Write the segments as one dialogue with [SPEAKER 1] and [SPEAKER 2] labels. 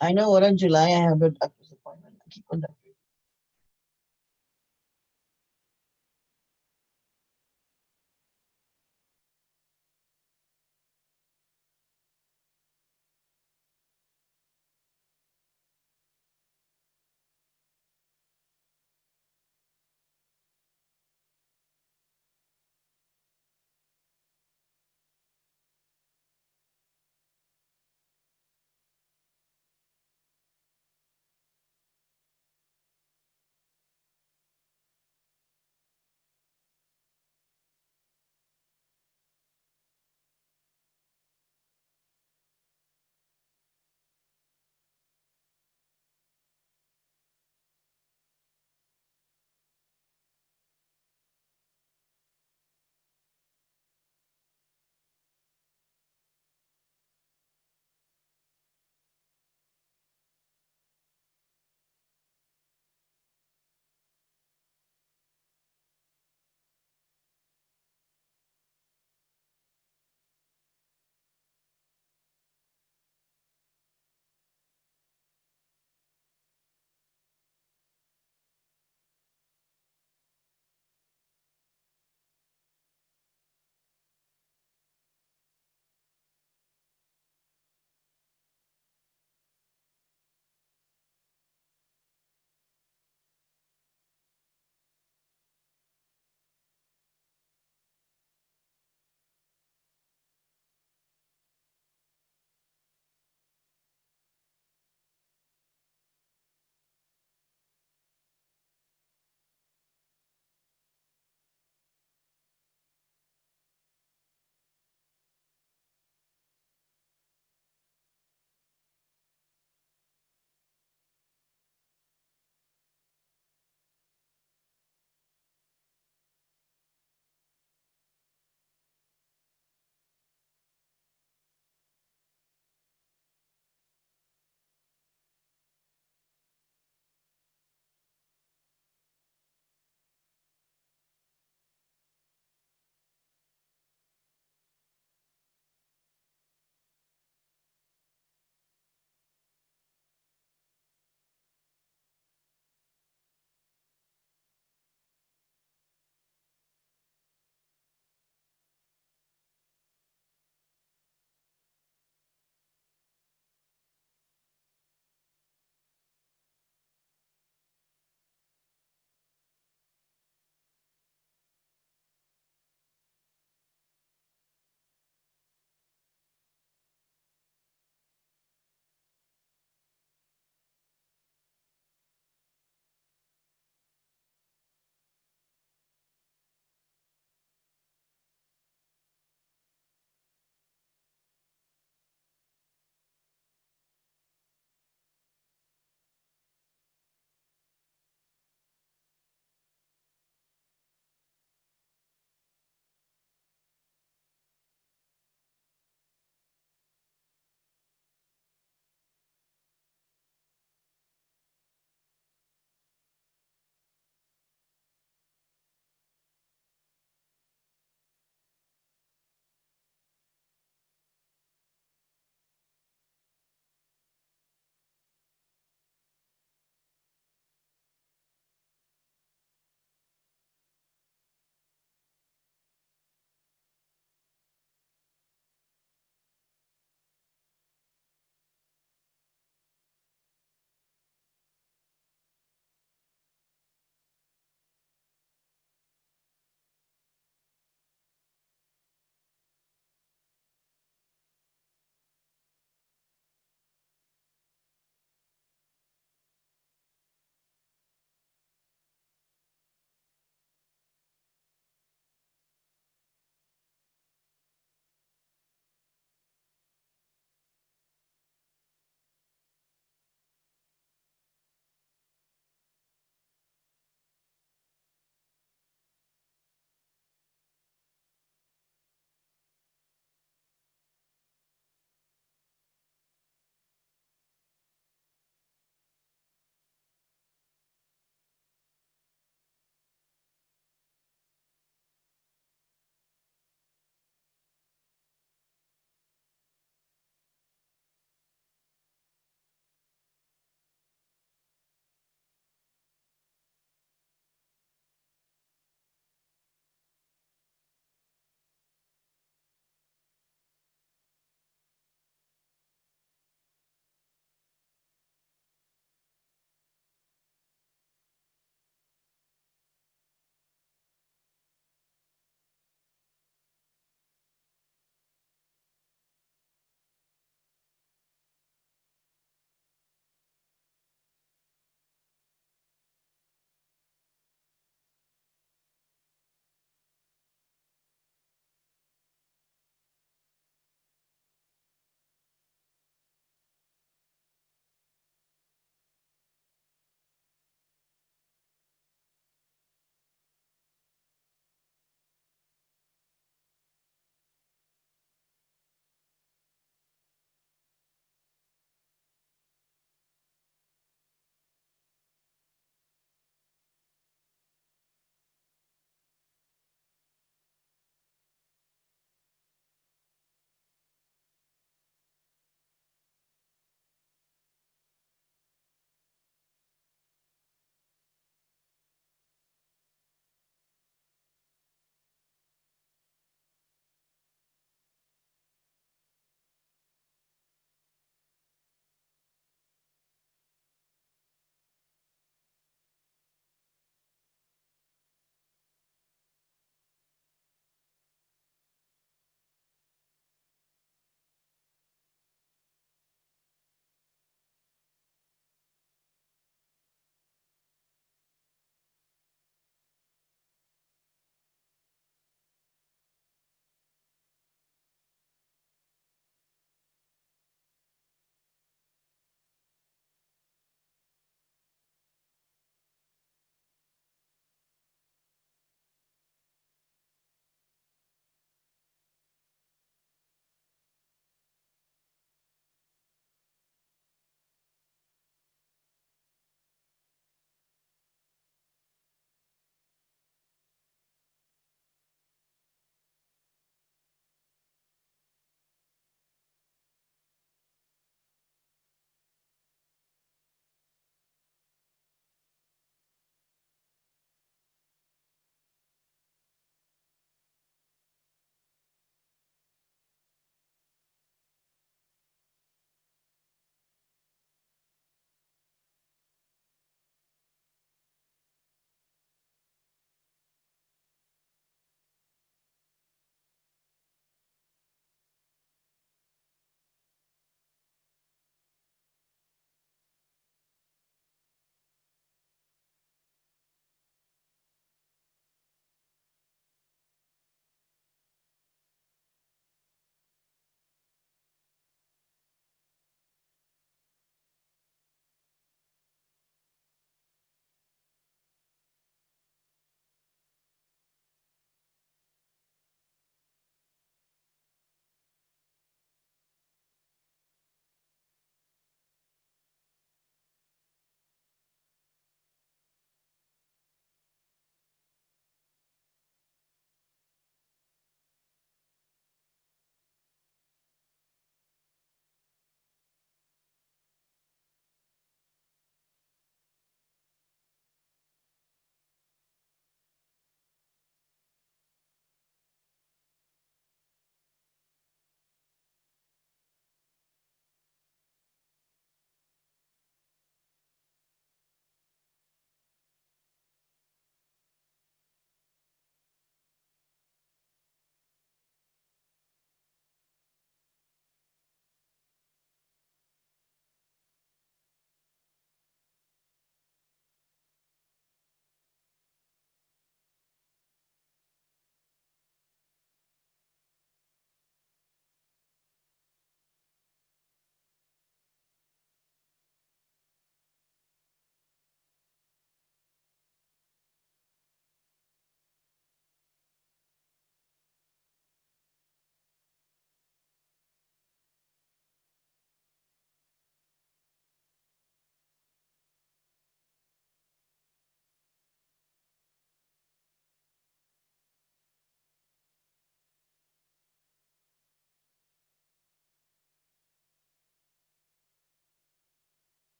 [SPEAKER 1] I know what in July I have a doctor's appointment. I keep on doctor.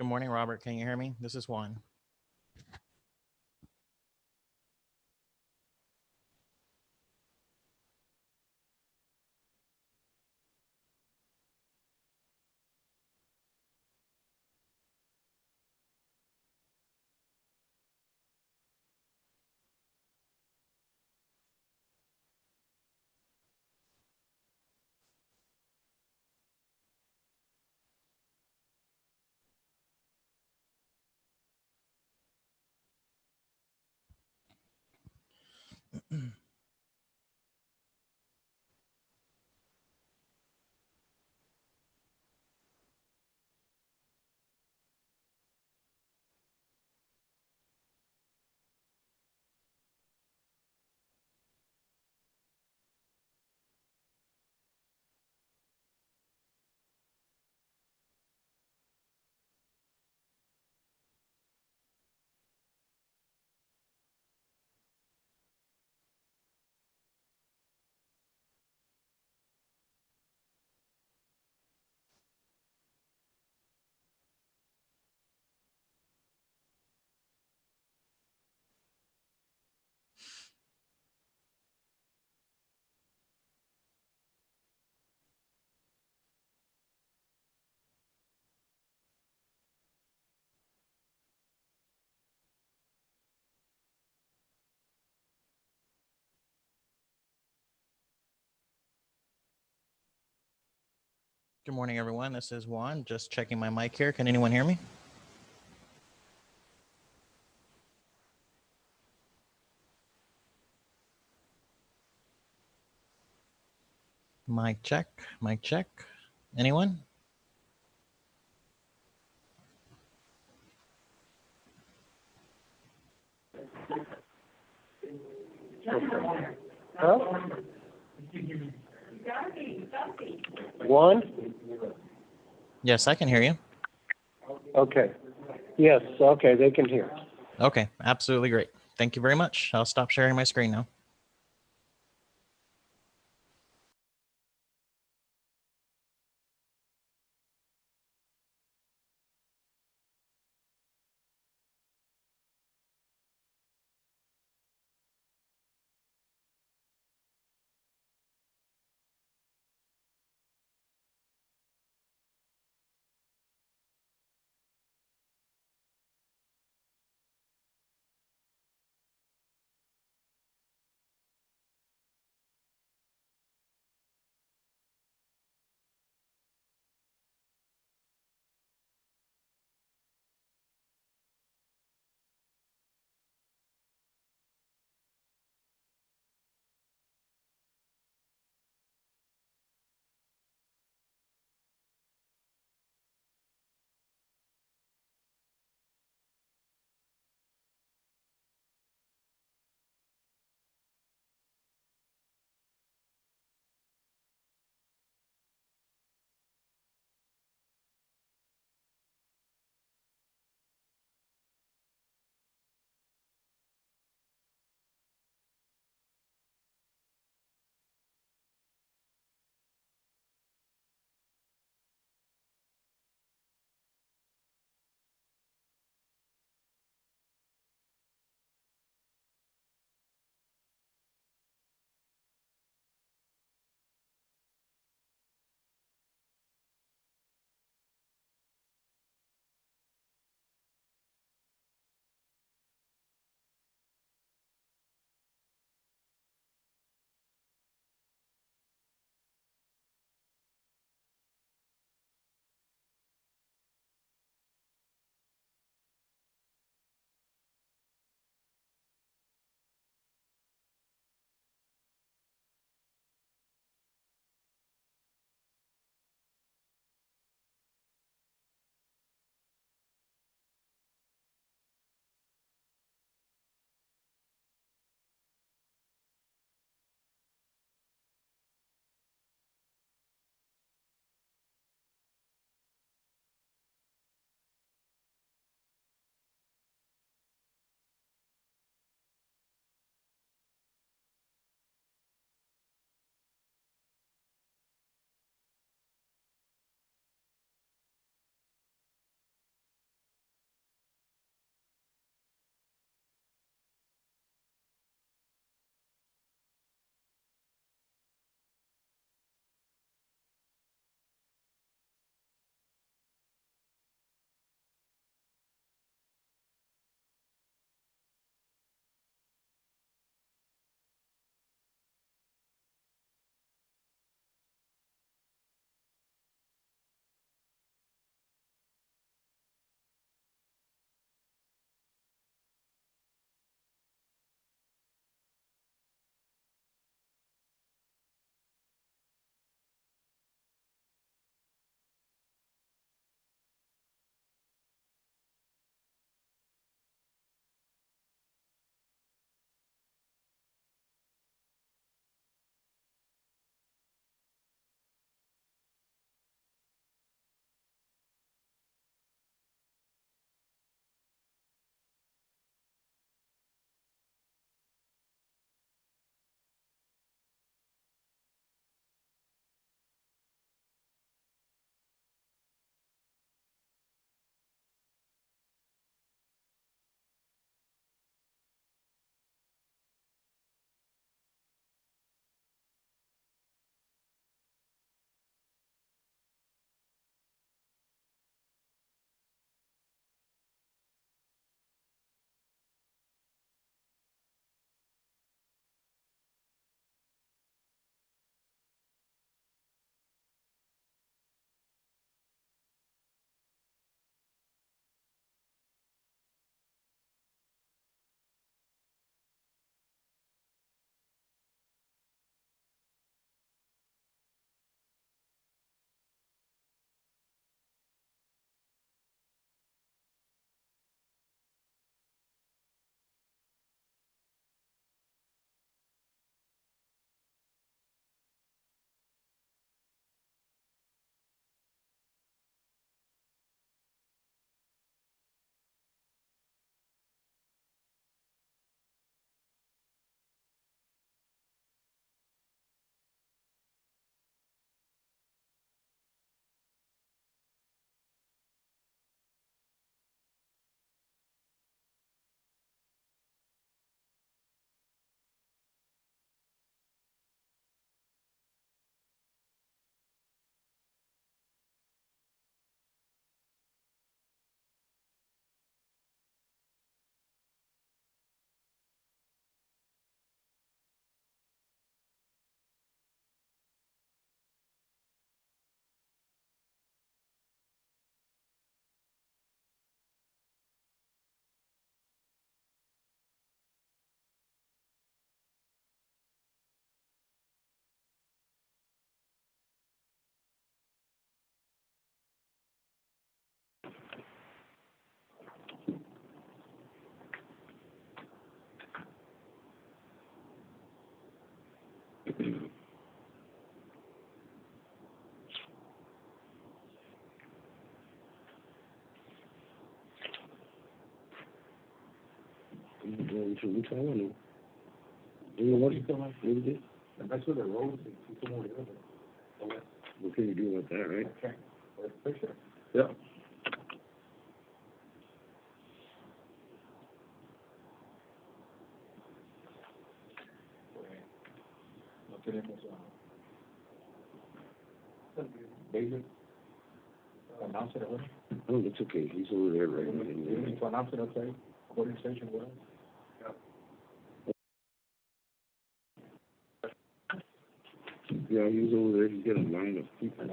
[SPEAKER 2] Good morning, Robert. Can you hear me? This is Juan. Good morning, everyone. This is Juan. Just checking my mic here. Can anyone hear me? Mic check. Mic check. Anyone?
[SPEAKER 3] Huh? One?
[SPEAKER 2] Yes, I can hear you.
[SPEAKER 3] Okay. Yes, okay, they can hear.
[SPEAKER 2] Okay, absolutely great. Thank you very much. I'll stop sharing my screen now.
[SPEAKER 4] mucho agua, ¿no? What that's where the road is. What can you do with that, right? Okay. Yeah. David, announce it already? Oh, that's okay. He's over there right now. You need to announce it outside, recording station, whatever. Yeah, he's over there. He's got a line of people.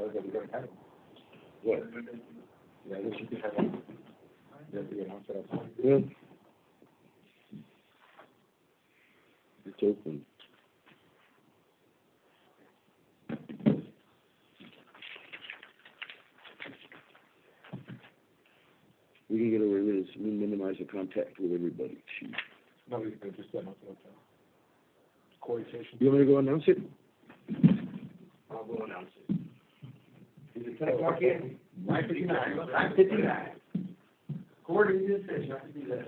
[SPEAKER 4] What? Yeah, they should have one. They announce it outside. Yeah. It's open. We can get away with this. We minimize the contact with everybody. Jeez. No, we can just announce it outside. Recording station. You want me to go announce it? I'll go announce it. Is it 10 o'clock yet? 9:59. 9:59. According to this station, I have to do that.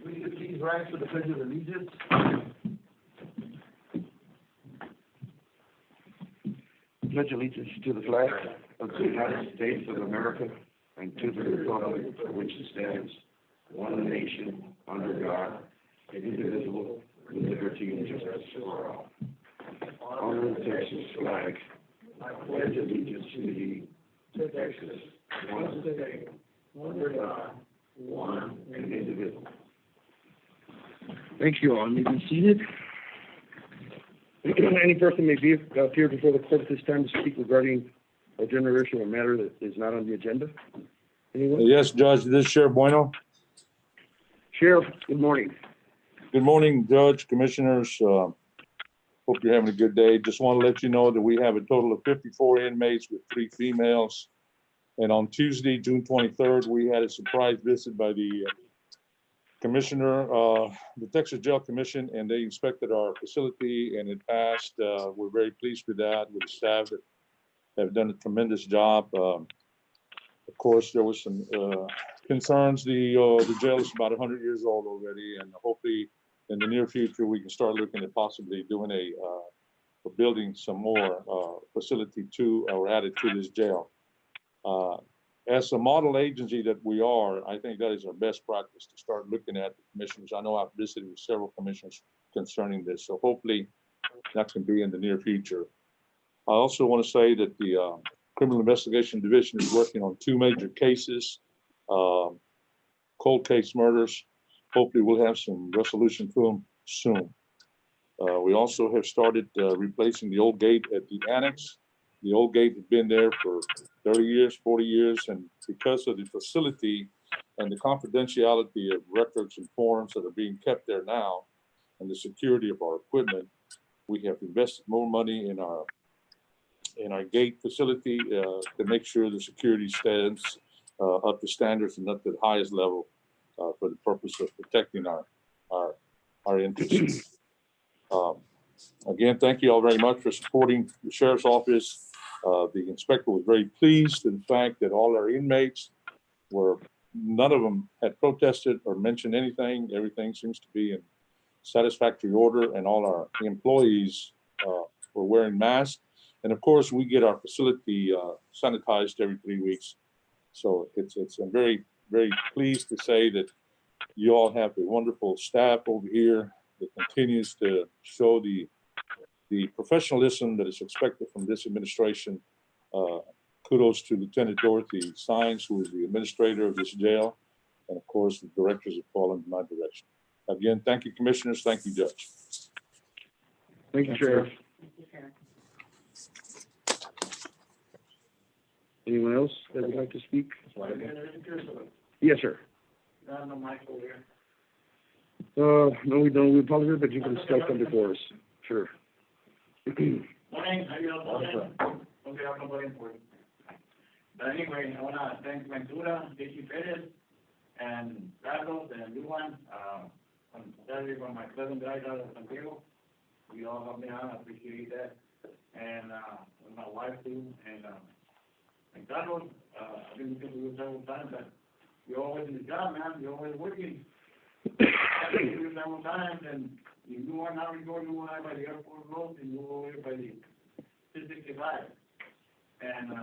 [SPEAKER 4] We could please rise for the Pledge of Allegiance. Pledge allegiance to the flag of the United States of America and to the republic for which it stands, one nation, under God, indivisible, with liberty and justice for all. Honor the Texas flag. I pledge allegiance to thee, Texas, one state, under God, one and indivisible. Thank you all. You may be seated. Any person may appear before the court at this time to speak regarding a generation or matter that is not on the agenda. Anyone?
[SPEAKER 5] Yes, Judge, this is Sheriff Bueno.
[SPEAKER 4] Sheriff, good morning.
[SPEAKER 5] Good morning, Judge, Commissioners. Hope you're having a good day. Just want to let you know that we have a total of 54 inmates with 3 females. And on Tuesday, June 23rd, we had a surprise visit by the Commissioner, the Texas Jail Commission, and they inspected our facility and it passed. We're very pleased with that, with the staff that have done a tremendous job. Of course, there was some concerns. The jail is about 100 years old already, and hopefully in the near future, we can start looking at possibly doing building some more facility to or added to this jail. As a model agency that we are, I think that is our best practice to start looking at the commissioners. I know I've visited with several commissioners concerning this, so hopefully that can be in the near future. I also want to say that the Criminal Investigation Division is working on 2 major cases, cold case murders. Hopefully we'll have some resolution to them soon. We also have started replacing the old gate at the annex. The old gate had been there for 30 years, 40 years, and because of the facility and the confidentiality of records and forms that are being kept there now and the security of our equipment, we have invested more money in our gate facility to make sure the security stands up to standards and up to the highest level for the purpose of protecting our interests. Again, thank you all very much for supporting the Sheriff's Office. The inspector was very pleased in fact that all our inmates none of them had protested or mentioned anything. Everything seems to be in satisfactory order, and all our employees were wearing masks. And of course, we get our facility sanitized every 3 weeks. So I'm very, very pleased to say that you all have a wonderful staff over here that continues to show the professionalism that is expected from this administration. Kudos to Lieutenant Dorothy Sines, who is the administrator of this jail, and of course the directors have fallen in my direction. Again, thank you, commissioners. Thank you, Judge.
[SPEAKER 4] Thank you, Sheriff. Anyone else that would like to speak? Yes, sir. No mic over here. No, we don't. We apologize, but you can still come before us. Sure.
[SPEAKER 6] Morning, how you all doing? Don't have nobody important. But anyway, I wanna thank Ventura, J.C. Perez, and Carlos, and Luan, on Saturday when my cousin died out of San Diego. We all helped me out, I appreciate that. And, with my wife too, and Carlos, I've been with you several times, but you're always in the job, man, you're always working. I've been with you several times, and you are now going by the airport road, and you go over by the 265. And,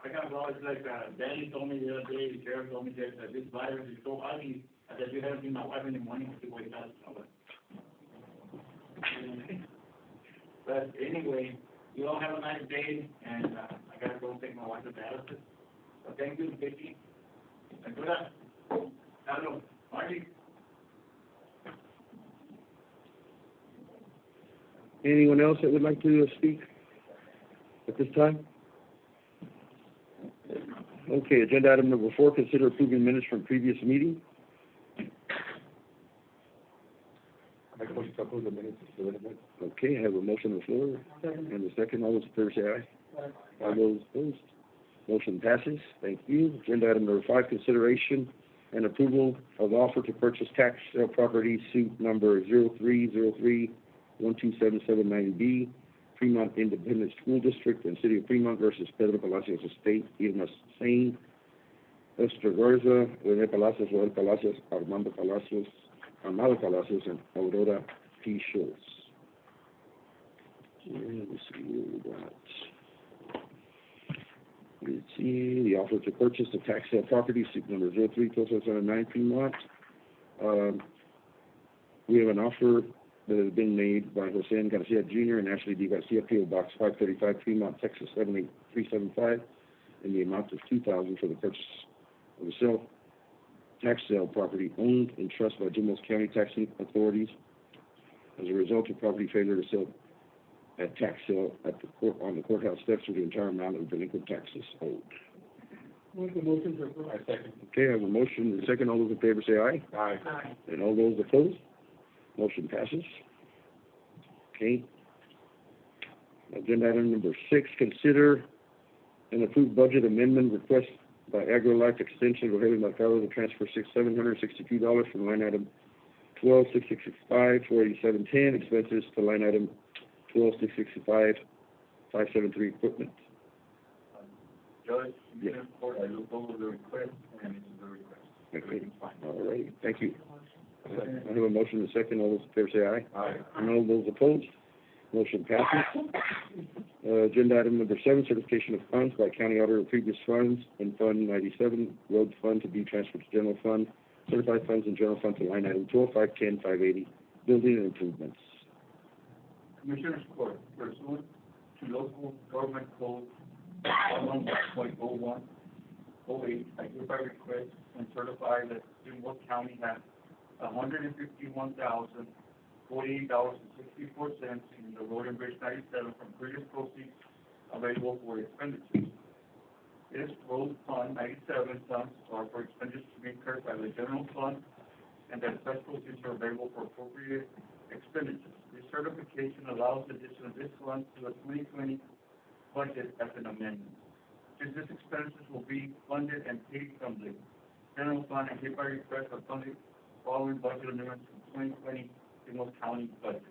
[SPEAKER 6] I kind of always like, Danny told me the other day, the sheriff told me that this virus is so ugly, that you haven't seen my wife in the morning to wake up. But anyway, you all have a nice day, and, I gotta go take my wife to dialysis. So thank you, Vicky. And good luck. Hello, Marty.
[SPEAKER 4] Anyone else that would like to speak at this time? Okay, agenda item number 4, consider approving minutes from previous meeting. Okay, I have a motion on the floor, and the second, all those in favor say aye. All those opposed, motion passes, thank you. Agenda item number 5, consideration and approval of offer to purchase tax sale property suit number 0303-12779B, Fremont Independent School District and City of Fremont versus Pedro Palacios Estate, Irma Sain, Esther Garza, Rene Palacios, Joel Palacios, Armando Palacios, and Aurora P. Schultz. And let's see what we got. Let's see, the offer to purchase the tax sale property, suit number 03-2779 Fremont. We have an offer that has been made by Jose Garcia Jr. and Ashley D. Garcia, P.O. Box 535, Fremont, Texas 78375, in the amount of $2,000 for the purchase of the tax sale property owned in trust by Jumos County taxing authorities as a result of property failure to sell at tax sale at the court on the courthouse steps for the entire amount of delinquent taxes owed.
[SPEAKER 3] Make the motion to approve. I second.
[SPEAKER 4] Okay, I have a motion and a second. All those in favor say aye.
[SPEAKER 3] Aye.
[SPEAKER 4] And all those opposed? Motion passes. Okay. Agenda item number 6, consider an approved budget amendment request by AgriLife Extension of Rogelio Mercado to transfer $762 from line item 12-665, 48710, expenses to line item 12-665, 573 equipment.
[SPEAKER 6] Judge,
[SPEAKER 4] Yes.
[SPEAKER 6] I looked over the request, and it's the request.
[SPEAKER 4] Okay. All right, thank you. I have a motion and a second. All those in favor say aye.
[SPEAKER 6] Aye.
[SPEAKER 4] And all those opposed? Motion passes. Agenda item number 7, certification of funds by county auditor of previous funds in Fund 97, road fund to be transferred to general fund, certified funds in general fund to line item 12-510, 580, building and improvements.
[SPEAKER 6] Commissioners Court, pursuant to local government code 1.0108, I hereby request and certify that Jumbo County has $151,048.64 in the Road and Bridge 97 from previous proceeds available for expenditures. This road fund 97 funds are for expenditures to be incurred by the general fund, and that such proceeds are available for appropriate expenditures. This certification allows the addition of this fund to the 2020 budget as an amendment. Since this expenditures will be funded and paid from the general fund, I hereby request a funding following budget amendments from 2020 Jumbo County budget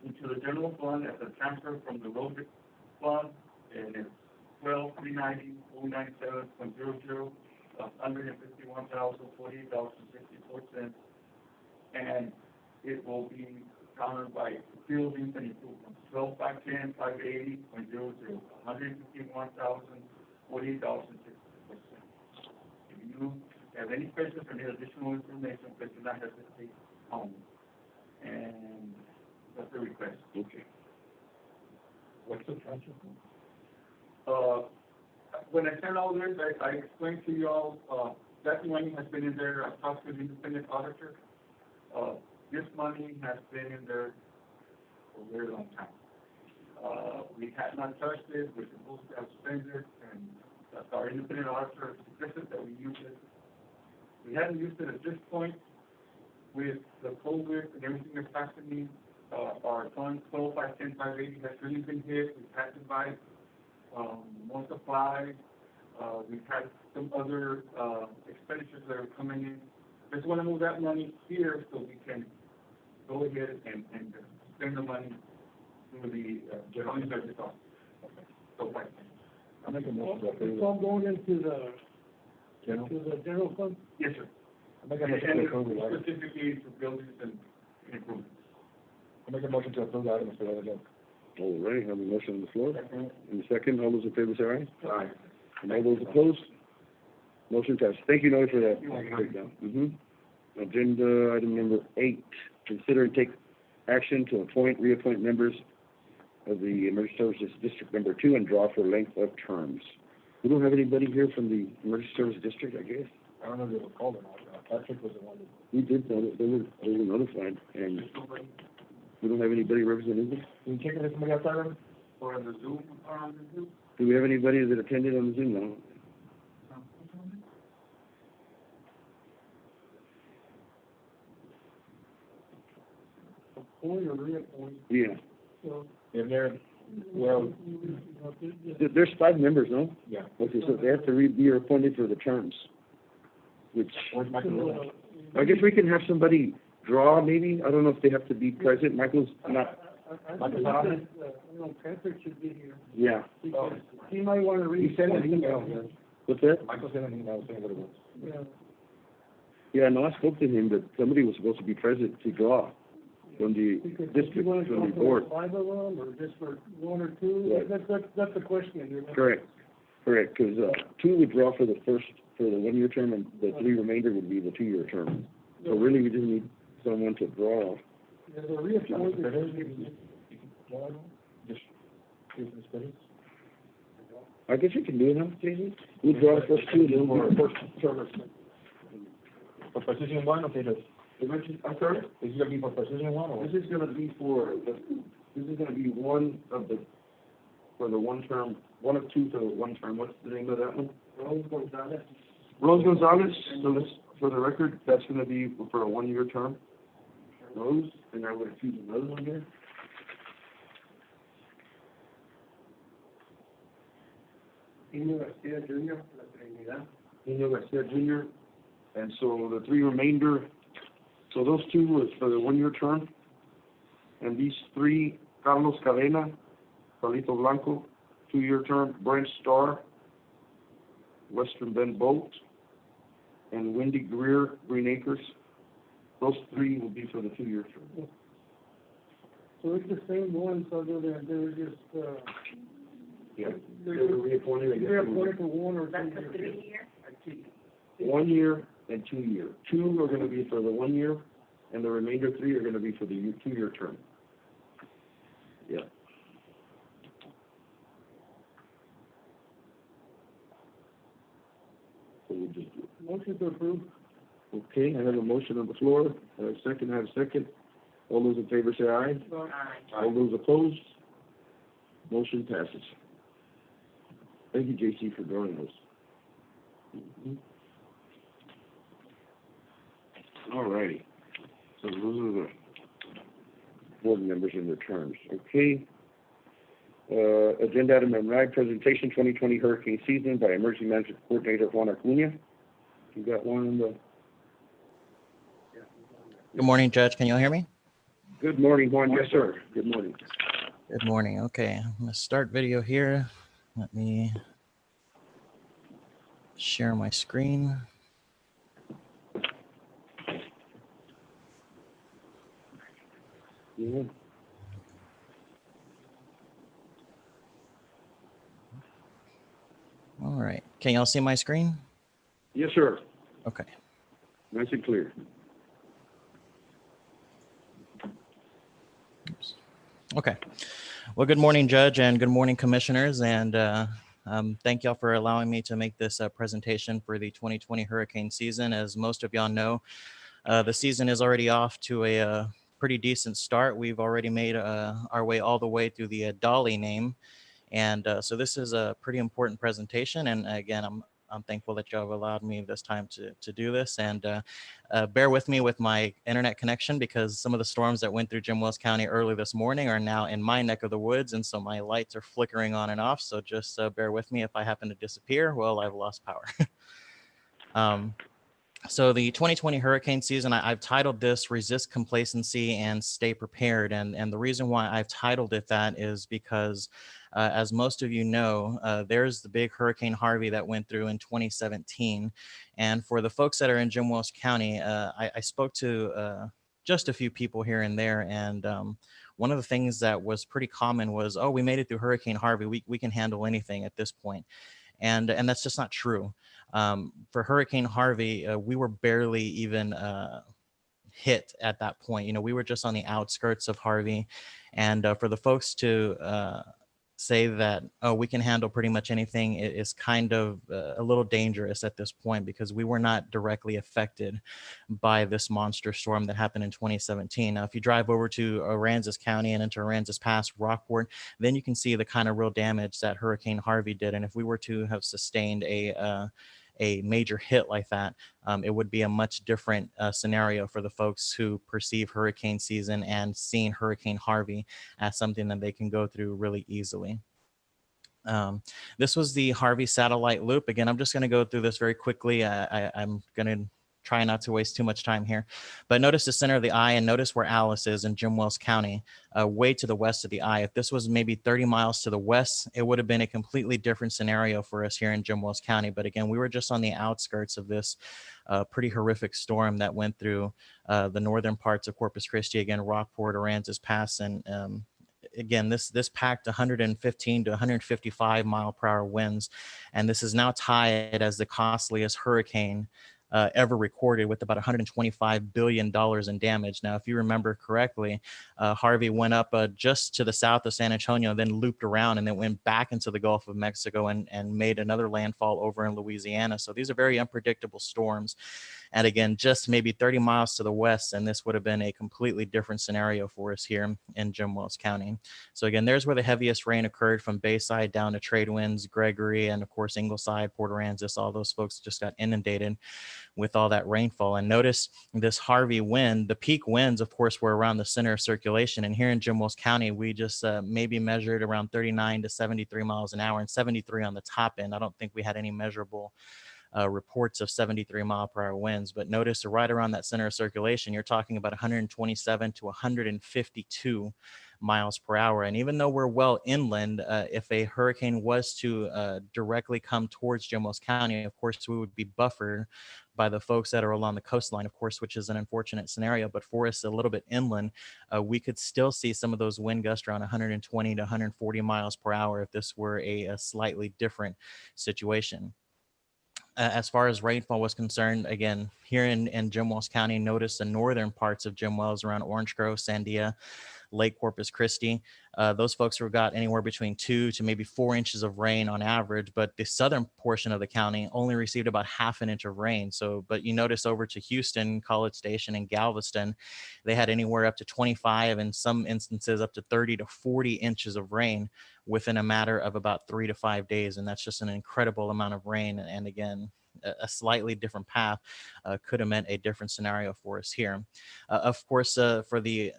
[SPEAKER 6] into the general fund as a transfer from the road fund, and it's 12,390,097.00 of $151,048.64, and it will be countered by buildings and improvements, 12,510, 580.00, $151,048.64. If you have any questions or need additional information, please do not hesitate to call me. And that's the request.
[SPEAKER 4] Okay.
[SPEAKER 3] What's the transfer?
[SPEAKER 6] When I sent all this, I explained to you all, that money has been in there. I talked to the independent auditor. This money has been in there for a very long time. We had not touched it. We're supposed to have spent it, and our independent auditor suggested that we use it. We hadn't used it at this point with the COVID and everything that's happening. our fund, 510, 580 has really been hit. We've had to buy, more supplies. We've had some other, expenditures that are coming in. Just want to move that money here so we can go ahead and spend the money through the, general service office. So 510.
[SPEAKER 7] I make a motion to
[SPEAKER 3] It's
[SPEAKER 7] approve.
[SPEAKER 3] all going into the
[SPEAKER 7] General?
[SPEAKER 3] general fund?
[SPEAKER 6] Yes, sir.
[SPEAKER 7] I make a motion to approve the item.
[SPEAKER 6] Specifically for buildings and improvements.
[SPEAKER 7] I make a motion to approve the item, Mr. President.
[SPEAKER 8] All right, have a motion on the floor. In a second, all those in favor say aye.
[SPEAKER 6] Aye.
[SPEAKER 8] And all those opposed? Motion passed. Thank you, Noe, for that
[SPEAKER 6] You're welcome.
[SPEAKER 8] breakdown. Agenda item number 8, consider and take action to appoint, reappoint members of the Emergency Services District Number 2 and draw for length of terms. We don't have anybody here from the Emergency Service District, I guess.
[SPEAKER 7] I don't know if it was called or not. Patrick was the one that.
[SPEAKER 8] We did know that they were notified, and we don't have anybody representing them.
[SPEAKER 7] Can you check if there's somebody outside of it?
[SPEAKER 6] Or on the Zoom,
[SPEAKER 8] Do we have anybody that attended on the Zoom now?
[SPEAKER 3] Appoint or reappoint?
[SPEAKER 8] Yeah.
[SPEAKER 3] So,
[SPEAKER 7] If they're, well,
[SPEAKER 8] There's 5 members, no?
[SPEAKER 7] yeah.
[SPEAKER 8] Okay, so they have to be appointed for the terms, which,
[SPEAKER 7] Where's Michael?
[SPEAKER 8] I guess we can have somebody draw, maybe. I don't know if they have to be present. Michael's not,
[SPEAKER 7] Michael's not on it?
[SPEAKER 3] Patrick should be here.
[SPEAKER 8] yeah.
[SPEAKER 3] Because he might want to read.
[SPEAKER 7] He sent an email, man.
[SPEAKER 8] What's that?
[SPEAKER 7] Michael sent an email saying what it was.
[SPEAKER 3] Yeah.
[SPEAKER 8] Yeah, no, I spoke to him, but somebody was supposed to be present to draw from the
[SPEAKER 3] Because
[SPEAKER 8] district,
[SPEAKER 3] you want to
[SPEAKER 8] from
[SPEAKER 3] go
[SPEAKER 8] the
[SPEAKER 3] for
[SPEAKER 8] board.
[SPEAKER 3] 5 of them, or just for 1 or 2?
[SPEAKER 8] Right.
[SPEAKER 3] That's the question, you know?
[SPEAKER 8] Correct, because 2 would draw for the 1-year term, and the 3 remainder would be the 2-year term. So really, we just need someone to draw.
[SPEAKER 3] Yeah, the reappointment.
[SPEAKER 7] Just, give the space.
[SPEAKER 8] I guess you can do it, huh, Jason? We'll draw the first 2, then we'll
[SPEAKER 7] For service. For position 1, okay, that's.
[SPEAKER 8] I'm sorry?
[SPEAKER 7] Is it gonna be for position 1 or?
[SPEAKER 8] This is gonna be for, this is gonna be one of the, for the 1 term, 1 of 2 for the 1 term. What's the name of that one?
[SPEAKER 3] Rose Gonzalez.
[SPEAKER 8] Rose Gonzalez, so this, for the record, that's gonna be for a 1-year term. Rose, and I would choose another one here.
[SPEAKER 3] Nino Garcia Jr., La Trinidad.
[SPEAKER 8] Nino Garcia Jr., and so the 3 remainder, so those 2 was for the 1-year term, and these 3, Carlos Cadena, Carlito Blanco, 2-year term, Brent Starr, Western Bend Bolt, and Wendy Greer, Green Acres, those 3 will be for the 2-year term.
[SPEAKER 3] So it's the same ones, other than they were just,
[SPEAKER 8] Yeah, they were reappointed, I guess.
[SPEAKER 3] they're appointed for 1 or 2 years.
[SPEAKER 8] 1 year and 2 year. 2 are gonna be for the 1 year, and the remainder 3 are gonna be for the 2-year term. Yeah. So we'll just do it.
[SPEAKER 3] Motion to approve.
[SPEAKER 8] Okay, I have a motion on the floor. I have a second. All those in favor say aye. All those opposed? Motion passes. Thank you, J.C., for drawing those. All righty. So those are the board members and their terms. Okay. Agenda item number 9, presentation 2020 hurricane season by Emergency Management Coordinator Juan Acuna. You got one on the...
[SPEAKER 2] Good morning, Judge. Can you all hear me?
[SPEAKER 8] Good morning, Juan. Yes, sir. Good morning.
[SPEAKER 2] Good morning. Okay, I'm gonna start video here. Let me share my screen.
[SPEAKER 8] Yeah.
[SPEAKER 2] All right. Can y'all see my screen?
[SPEAKER 8] Yes, sir.
[SPEAKER 2] Okay.
[SPEAKER 8] Nice and clear.
[SPEAKER 2] Oops. Okay. Well, good morning, Judge, and good morning, Commissioners, and thank y'all for allowing me to make this presentation for the 2020 hurricane season. As most of y'all know, the season is already off to a pretty decent start. We've already made our way all the way through the Dolly name, and so this is a pretty important presentation. And again, I'm I'm thankful that you have allowed me this time to do this. And bear with me with my internet connection, because some of the storms that went through Jim Wells County early this morning are now in my neck of the woods. And so my lights are flickering on and off. So just bear with me if I happen to disappear. Well, I've lost power. So the 2020 hurricane season, I've titled this Resist Complacency and Stay Prepared. And the reason why I've titled it that is because, as most of you know, there's the big Hurricane Harvey that went through in 2017. And for the folks that are in Jim Wells County, I spoke to just a few people here and there. And one of the things that was pretty common was, oh, we made it through Hurricane Harvey. We can handle anything at this point. And that's just not true. For Hurricane Harvey, we were barely even hit at that point. You know, we were just on the outskirts of Harvey. And for the folks to say that, oh, we can handle pretty much anything, it is kind of a little dangerous at this point, because we were not directly affected by this monster storm that happened in 2017. Now, if you drive over to Aransas County and into Aransas Pass, Rockport, then you can see the kind of real damage that Hurricane Harvey did. And if we were to have sustained a major hit like that, it would be a much different scenario for the folks who perceive hurricane season and seeing Hurricane Harvey as something that they can go through really easily. This was the Harvey satellite loop. Again, I'm just going to go through this very quickly. I'm going to try not to waste too much time here, but notice the center of the eye and notice where Alice is in Jim Wells County, way to the west of the eye. If this was maybe 30 miles to the west, it would have been a completely different scenario for us here in Jim Wells County. But again, we were just on the outskirts of this pretty horrific storm that went through the northern parts of Corpus Christi, again, Rockport, Aransas Pass, and again, this packed 115 to 155 mile per hour winds. And this is now tied as the costliest hurricane ever recorded, with about $125 billion in damage. Now, if you remember correctly, Harvey went up just to the south of San Antonio, then looped around and then went back into the Gulf of Mexico and made another landfall over in Louisiana. So these are very unpredictable storms. And again, just maybe 30 miles to the west, and this would have been a completely different scenario for us here in Jim Wells County. So again, there's where the heaviest rain occurred, from Bayside down to Trade Winds, Gregory, and of course, Ingleside, Port Aransas. All those folks just got inundated with all that rainfall. And notice this Harvey wind, the peak winds, of course, were around the center of circulation. And here in Jim Wells County, we just maybe measured around 39 to 73 miles an hour, and 73 on the top end. I don't think we had any measurable reports of 73 mile per hour winds, but notice right around that center of circulation, you're talking about 127 to 152 miles per hour. And even though we're well inland, if a hurricane was to directly come towards Jim Wells County, of course, we would be buffered by the folks that are along the coastline, of course, which is an unfortunate scenario. But for us a little bit inland, we could still see some of those wind gusts around 120 to 140 miles per hour if this were a slightly different situation. As far as rainfall was concerned, again, here in Jim Wells County, notice the northern parts of Jim Wells around Orange Grove, Sandia, Lake Corpus Christi. Those folks have got anywhere between 2 to maybe 4 inches of rain on average, but the southern portion of the county only received about ½ an inch of rain. So, but you notice over to Houston, College Station, and Galveston, they had anywhere up to 25, and some instances up to 30 to 40 inches of rain within a matter of about 3 to 5 days. And that's just an incredible amount of rain. And again, a slightly different path could have meant a different scenario for us here. Of course, for the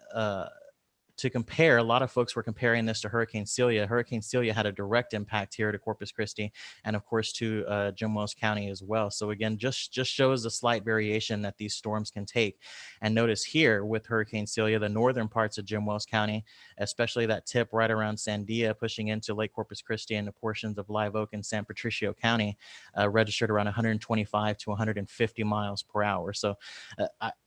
[SPEAKER 2] to compare, a lot of folks were comparing this to Hurricane Celia. Hurricane Celia had a direct impact here to Corpus Christi, and of course to Jim Wells County as well. So again, just shows the slight variation that these storms can take. And notice here with Hurricane Celia, the northern parts of Jim Wells County, especially that tip right around Sandia, pushing into Lake Corpus Christi and the portions of Live Oak and San Patricio County, registered around 125 to 150 miles per hour. So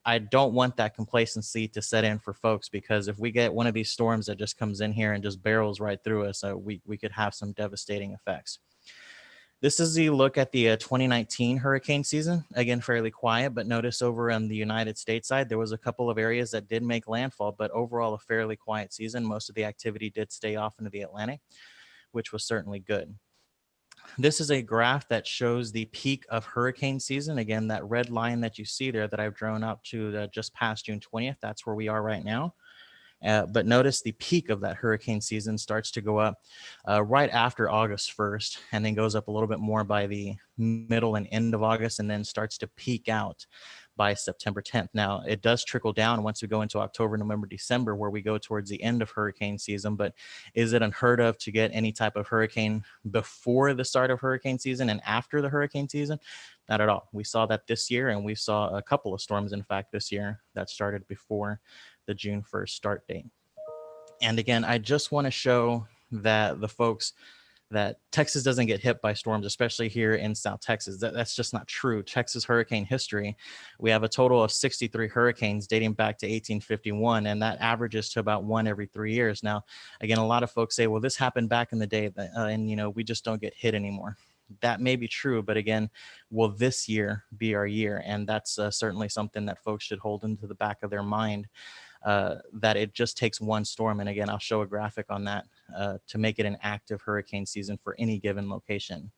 [SPEAKER 2] I don't want that complacency to set in for folks, because if we get one of these storms that just comes in here and just barrels right through us, we could have some devastating effects. This is the look at the 2019 hurricane season. Again, fairly quiet, but notice over on the United States side, there was a couple of areas that did make landfall, but overall a fairly quiet season. Most of the activity did stay off into the Atlantic, which was certainly good. This is a graph that shows the peak of hurricane season. Again, that red line that you see there that I've drawn up to just past June 20th, that's where we are right now. But notice the peak of that hurricane season starts to go up right after August 1st, and then goes up a little bit more by the middle and end of August, and then starts to peak out by September 10th. Now, it does trickle down once we go into October, November, December, where we go towards the end of hurricane season. But is it unheard of to get any type of hurricane before the start of hurricane season and after the hurricane season? Not at all. We saw that this year, and we saw a couple of storms, in fact, this year that started before the June 1st start date. And again, I just want to show that the folks that Texas doesn't get hit by storms, especially here in South Texas. That's just not true. Texas hurricane history, we have a total of 63 hurricanes dating back to 1851, and that averages to about 1 every 3 years. Now, again, a lot of folks say, well, this happened back in the day, and you know, we just don't get hit anymore. That may be true, but again, will this year be our year? And that's certainly something that folks should hold into the back of their mind, that it just takes one storm. And again, I'll show a graphic on that to make it an active hurricane season for any given location.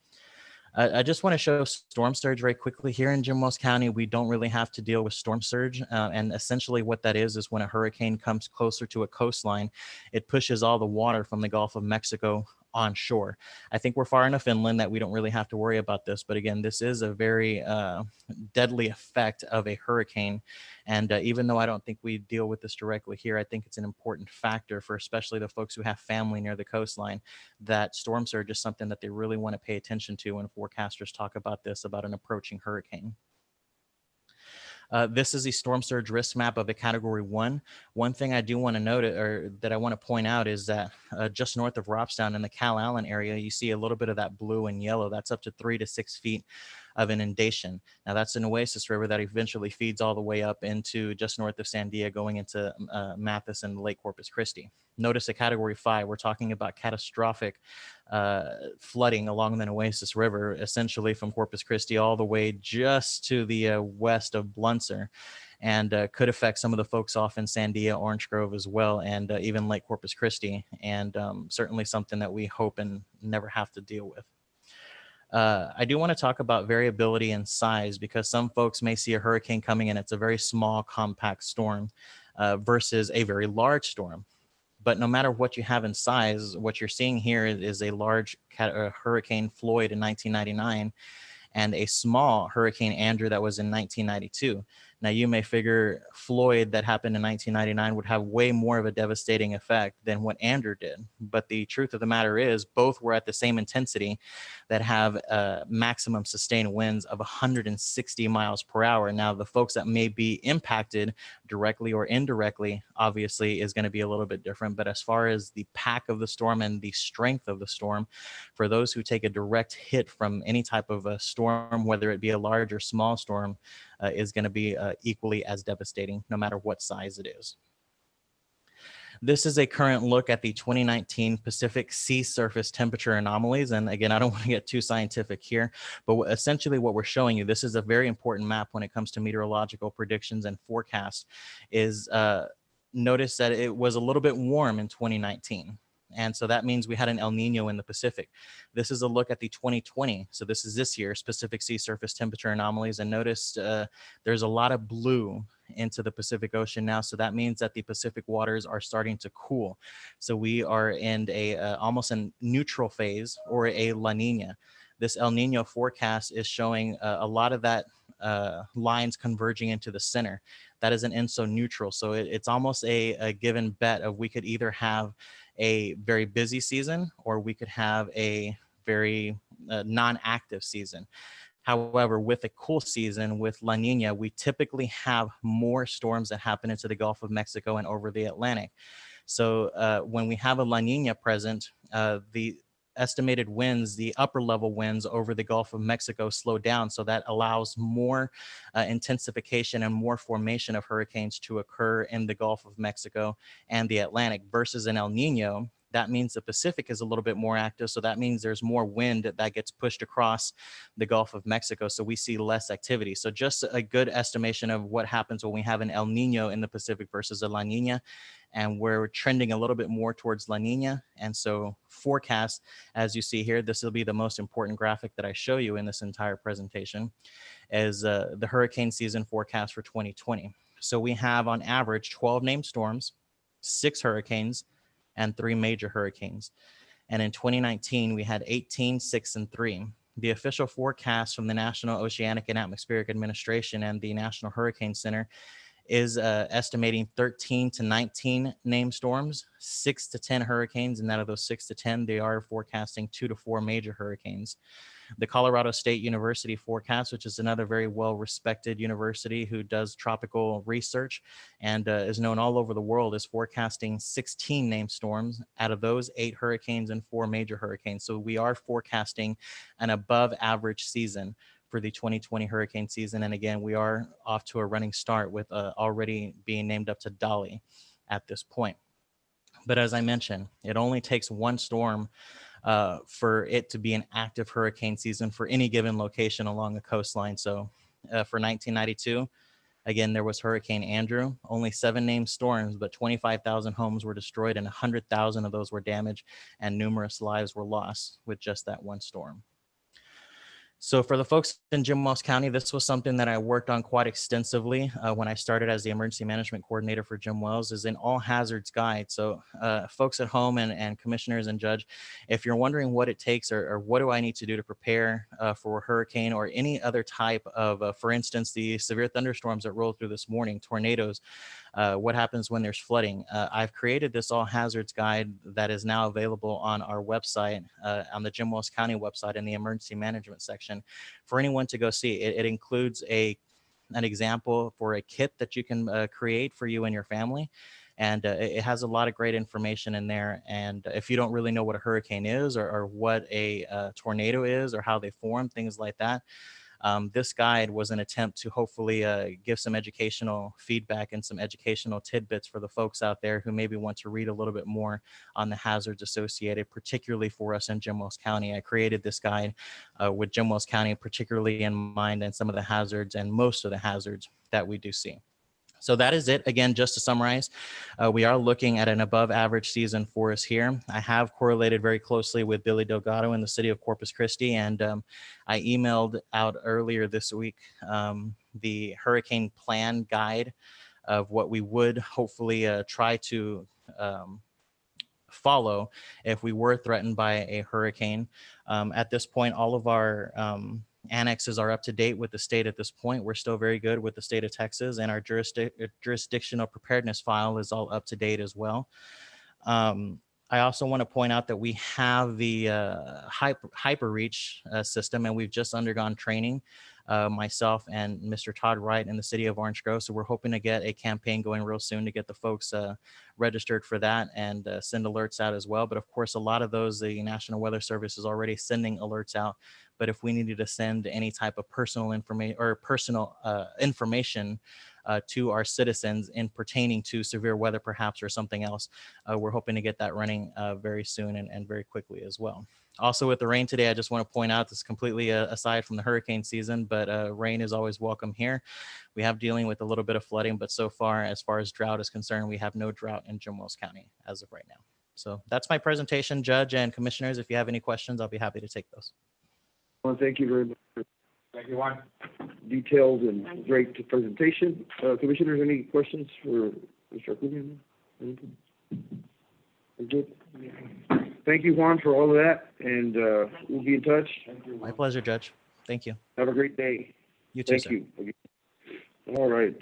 [SPEAKER 2] I just want to show storm surge very quickly. Here in Jim Wells County, we don't really have to deal with storm surge. And essentially what that is when a hurricane comes closer to a coastline, it pushes all the water from the Gulf of Mexico onshore. I think we're far enough inland that we don't really have to worry about this. But again, this is a very deadly effect of a hurricane. And even though I don't think we deal with this directly here, I think it's an important factor for especially the folks who have family near the coastline, that storm surge is something that they really want to pay attention to when forecasters talk about this, about an approaching hurricane. This is the storm surge risk map of a category 1. One thing I do want to note, or that I want to point out, is that just north of Robstown in the Cal Allen area, you see a little bit of that blue and yellow. That's up to 3 to 6 feet of inundation. Now that's an oasis river that eventually feeds all the way up into just north of Sandia, going into Mathis and Lake Corpus Christi. Notice a category 5, we're talking about catastrophic flooding along the Oasis River, essentially from Corpus Christi all the way just to the west of Blunser, and could affect some of the folks off in Sandia, Orange Grove as well, and even Lake Corpus Christi, and certainly something that we hope and never have to deal with. I do want to talk about variability in size, because some folks may see a hurricane coming in. It's a very small, compact storm versus a very large storm. But no matter what you have in size, what you're seeing here is a large Hurricane Floyd in 1999 and a small Hurricane Andrew that was in 1992. Now, you may figure Floyd that happened in 1999 would have way more of a devastating effect than what Andrew did. But the truth of the matter is both were at the same intensity, that have maximum sustained winds of 160 miles per hour. Now, the folks that may be impacted directly or indirectly, obviously, is going to be a little bit different. But as far as the pack of the storm and the strength of the storm, for those who take a direct hit from any type of a storm, whether it be a large or small storm, is going to be equally as devastating, no matter what size it is. This is a current look at the 2019 Pacific sea surface temperature anomalies. And again, I don't want to get too scientific here, but essentially what we're showing you, this is a very important map when it comes to meteorological predictions and forecasts, is notice that it was a little bit warm in 2019. And so that means we had an El Nino in the Pacific. This is a look at the 2020. So this is this year's Pacific sea surface temperature anomalies. And notice there's a lot of blue into the Pacific Ocean now. So that means that the Pacific waters are starting to cool. So we are in a almost a neutral phase, or a La Nina. This El Nino forecast is showing a lot of that lines converging into the center. That is an ENSO neutral. So it's almost a given bet of we could either have a very busy season, or we could have a very non-active season. However, with a cool season, with La Nina, we typically have more storms that happen into the Gulf of Mexico and over the Atlantic. So when we have a La Nina present, the estimated winds, the upper level winds over the Gulf of Mexico slow down. So that allows more intensification and more formation of hurricanes to occur in the Gulf of Mexico and the Atlantic, versus an El Nino. That means the Pacific is a little bit more active. So that means there's more wind that gets pushed across the Gulf of Mexico. So we see less activity. So just a good estimation of what happens when we have an El Nino in the Pacific versus a La Nina. And we're trending a little bit more towards La Nina. And so forecast, as you see here, this will be the most important graphic that I show you in this entire presentation, is the hurricane season forecast for 2020. So we have on average 12 named storms. 6 hurricanes, and 3 major hurricanes. And in 2019, we had 18, 6, and 3. The official forecast from the National Oceanic and Atmospheric Administration and the National Hurricane Center is estimating 13 to 19 named storms, 6 to 10 hurricanes, and out of those 6 to 10, they are forecasting 2 to 4 major hurricanes. The Colorado State University forecast, which is another very well-respected university who does tropical research and is known all over the world, is forecasting 16 named storms. Out of those, 8 hurricanes and 4 major hurricanes. So we are forecasting an above-average season for the 2020 hurricane season. And again, we are off to a running start with already being named up to Dolly at this point. But as I mentioned, it only takes one storm for it to be an active hurricane season for any given location along the coastline. So for 1992, again, there was Hurricane Andrew, only 7 named storms, but 25,000 homes were destroyed and 100,000 of those were damaged and numerous lives were lost with just that one storm. So for the folks in Jim Wells County, this was something that I worked on quite extensively when I started as the emergency management coordinator for Jim Wells, is an all hazards guide. So folks at home and commissioners and judge, if you're wondering what it takes or what do I need to do to prepare for a hurricane or any other type of, for instance, the severe thunderstorms that rolled through this morning, tornadoes, what happens when there's flooding. I've created this all hazards guide that is now available on our website, on the Jim Wells County website in the emergency management section for anyone to go see. It includes an example for a kit that you can create for you and your family. And it has a lot of great information in there. And if you don't really know what a hurricane is or what a tornado is or how they form, things like that, this guide was an attempt to hopefully give some educational feedback and some educational tidbits for the folks out there who maybe want to read a little bit more on the hazards associated, particularly for us in Jim Wells County. I created this guide with Jim Wells County particularly in mind and some of the hazards and most of the hazards that we do see. So that is it. Again, just to summarize, we are looking at an above average season for us here. I have correlated very closely with Billy Delgado in the city of Corpus Christi, and I emailed out earlier this week the hurricane plan guide of what we would hopefully try to follow if we were threatened by a hurricane. At this point, all of our annexes are up to date with the state at this point. We're still very good with the state of Texas, and our jurisdictional preparedness file is all up to date as well. I also want to point out that we have the HyperReach system, and we've just undergone training, myself and Mr. Todd Wright in the city of Orange Grove. So we're hoping to get a campaign going real soon to get the folks registered for that and send alerts out as well. But of course, a lot of those, the National Weather Service is already sending alerts out. But if we needed to send any type of personal information or information to our citizens in pertaining to severe weather, perhaps, or something else, we're hoping to get that running very soon and very quickly as well. Also with the rain today, I just want to point out this is completely aside from the hurricane season, but rain is always welcome here. We have dealing with a little bit of flooding, but so far as drought is concerned, we have no drought in Jim Wells County as of right now. So that's my presentation, Judge and Commissioners. If you have any questions, I'll be happy to take those.
[SPEAKER 8] Well, thank you very much.
[SPEAKER 6] Thank you, Juan.
[SPEAKER 8] Detailed and great presentation. Commissioners, any questions for Mr. Acuña? Anything? We're good? Thank you, Juan, for all of that, and we'll be in touch.
[SPEAKER 2] My pleasure, Judge. Thank you.
[SPEAKER 8] Have a great day.
[SPEAKER 2] You too, sir.
[SPEAKER 8] Thank you. All right.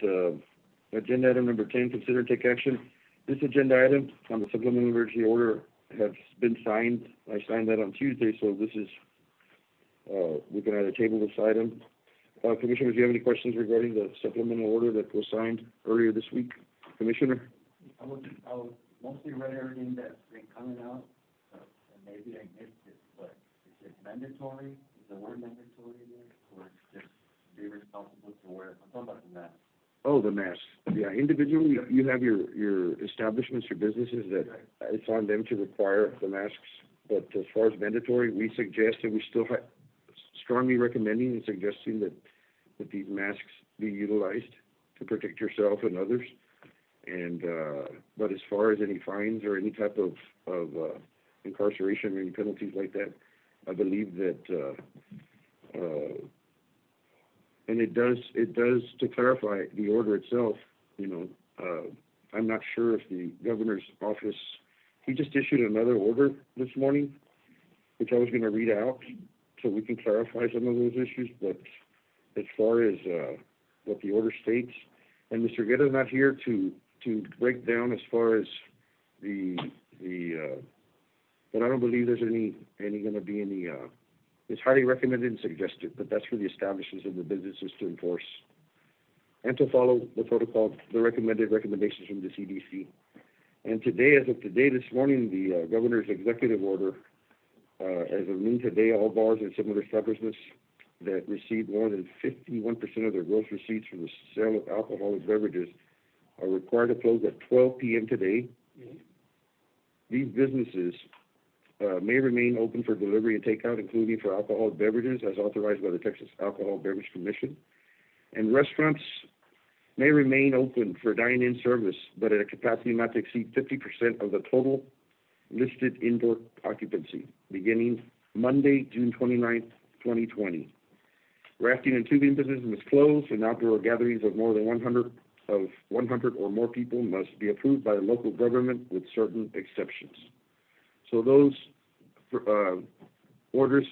[SPEAKER 8] Agenda item number 10, consider and take action. This agenda item on the supplemental emergency order has been signed. I signed that on Tuesday, so this is, we can either table this item. Commissioners, do you have any questions regarding the supplemental order that was signed earlier this week? Commissioner?
[SPEAKER 6] I would mostly read everything that's been coming out, and maybe I missed it, but is it mandatory? Is the word mandatory there, or it's just be responsible to wear it? I'm talking about the mask.
[SPEAKER 8] Oh, the mask. Yeah, individually, you have your establishments, your businesses that it's on them to require the masks. But as far as mandatory, we suggest, and we still strongly recommending and suggesting that these masks be utilized to protect yourself and others. And but as far as any fines or any type of incarceration or any penalties like that, I believe that and it does to clarify the order itself. You know, I'm not sure if the governor's office, he just issued another order this morning, which I was gonna read out, so we can clarify some of those issues, but as far as, what the order states, and Mr. Guetta's not here to break down as far as but I don't believe there's gonna be any, it's highly recommended and suggested, but that's for the establishments and the businesses to enforce and to follow the protocol, the recommended recommendations from the CDC. And today, as of today, this morning, the governor's executive order, as of noon today, all bars and similar establishments that receive more than 51% of their gross receipts from the sale of alcoholic beverages are required to close at 12 p.m. today. These businesses may remain open for delivery and takeout, including for alcoholic beverages, as authorized by the Texas Alcohol Beverage Commission. And restaurants may remain open for dine-in service, but at a capacity not to exceed 50% of the total listed indoor occupancy, beginning Monday, June 29th, 2020. Rafting and tubing business must close, and outdoor gatherings of more than 100 or more people must be approved by the local government with certain exceptions. So those orders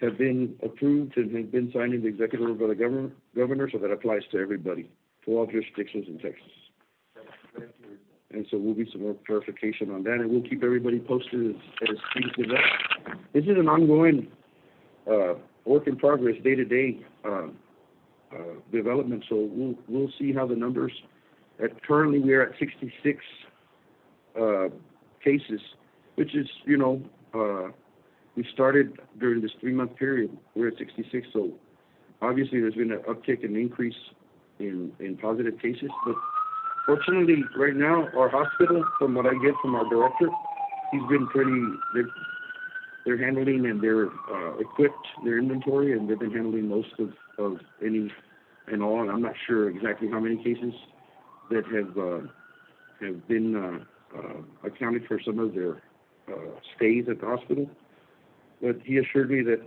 [SPEAKER 8] have been approved and have been signed in the executive order by the governor, so that applies to everybody, to all jurisdictions in Texas. And so we'll be some more clarification on that, and we'll keep everybody posted as things develop. This is an ongoing work in progress, day-to-day development, so we'll see how the numbers. Currently, we are at 66 cases, which is, we started during this 3-month period. We're at 66, so obviously there's been an uptick and increase in positive cases. But fortunately, right now, our hospital, from what I get from our director, he's been they're handling and they're equipped their inventory, and they've been handling most of any and all. And I'm not sure exactly how many cases that have been accounted for some of their stays at the hospital. But he assured me that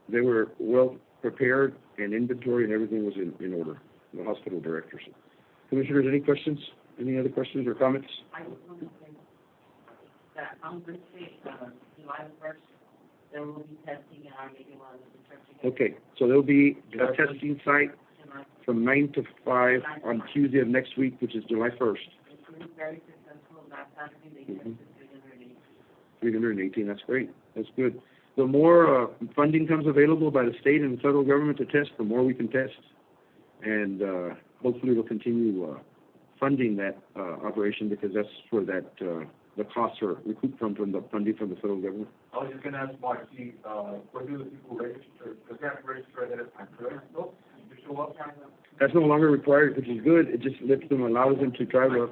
[SPEAKER 8] they were well prepared and inventory and everything was in order, the hospital director. So, Commissioners, any questions? Any other questions or comments?
[SPEAKER 9] I just want to say that on this date, July 1st, there will be testing in our meeting on the church.
[SPEAKER 8] Okay, so there'll be a testing site from 9 to 5 on Tuesday of next week, which is July 1st.
[SPEAKER 9] It was very successful. Last Saturday, they tested
[SPEAKER 8] 318, that's great. That's good. The more funding comes available by the state and the federal government to test, the more we can test. And hopefully we'll continue funding that operation, because that's where that the costs are recouped from the funding from the federal government.
[SPEAKER 7] I was just gonna ask Mark, what do the people register? Does that register ahead of time? No, you show up.
[SPEAKER 8] That's no longer required, which is good. It just allows them to travel.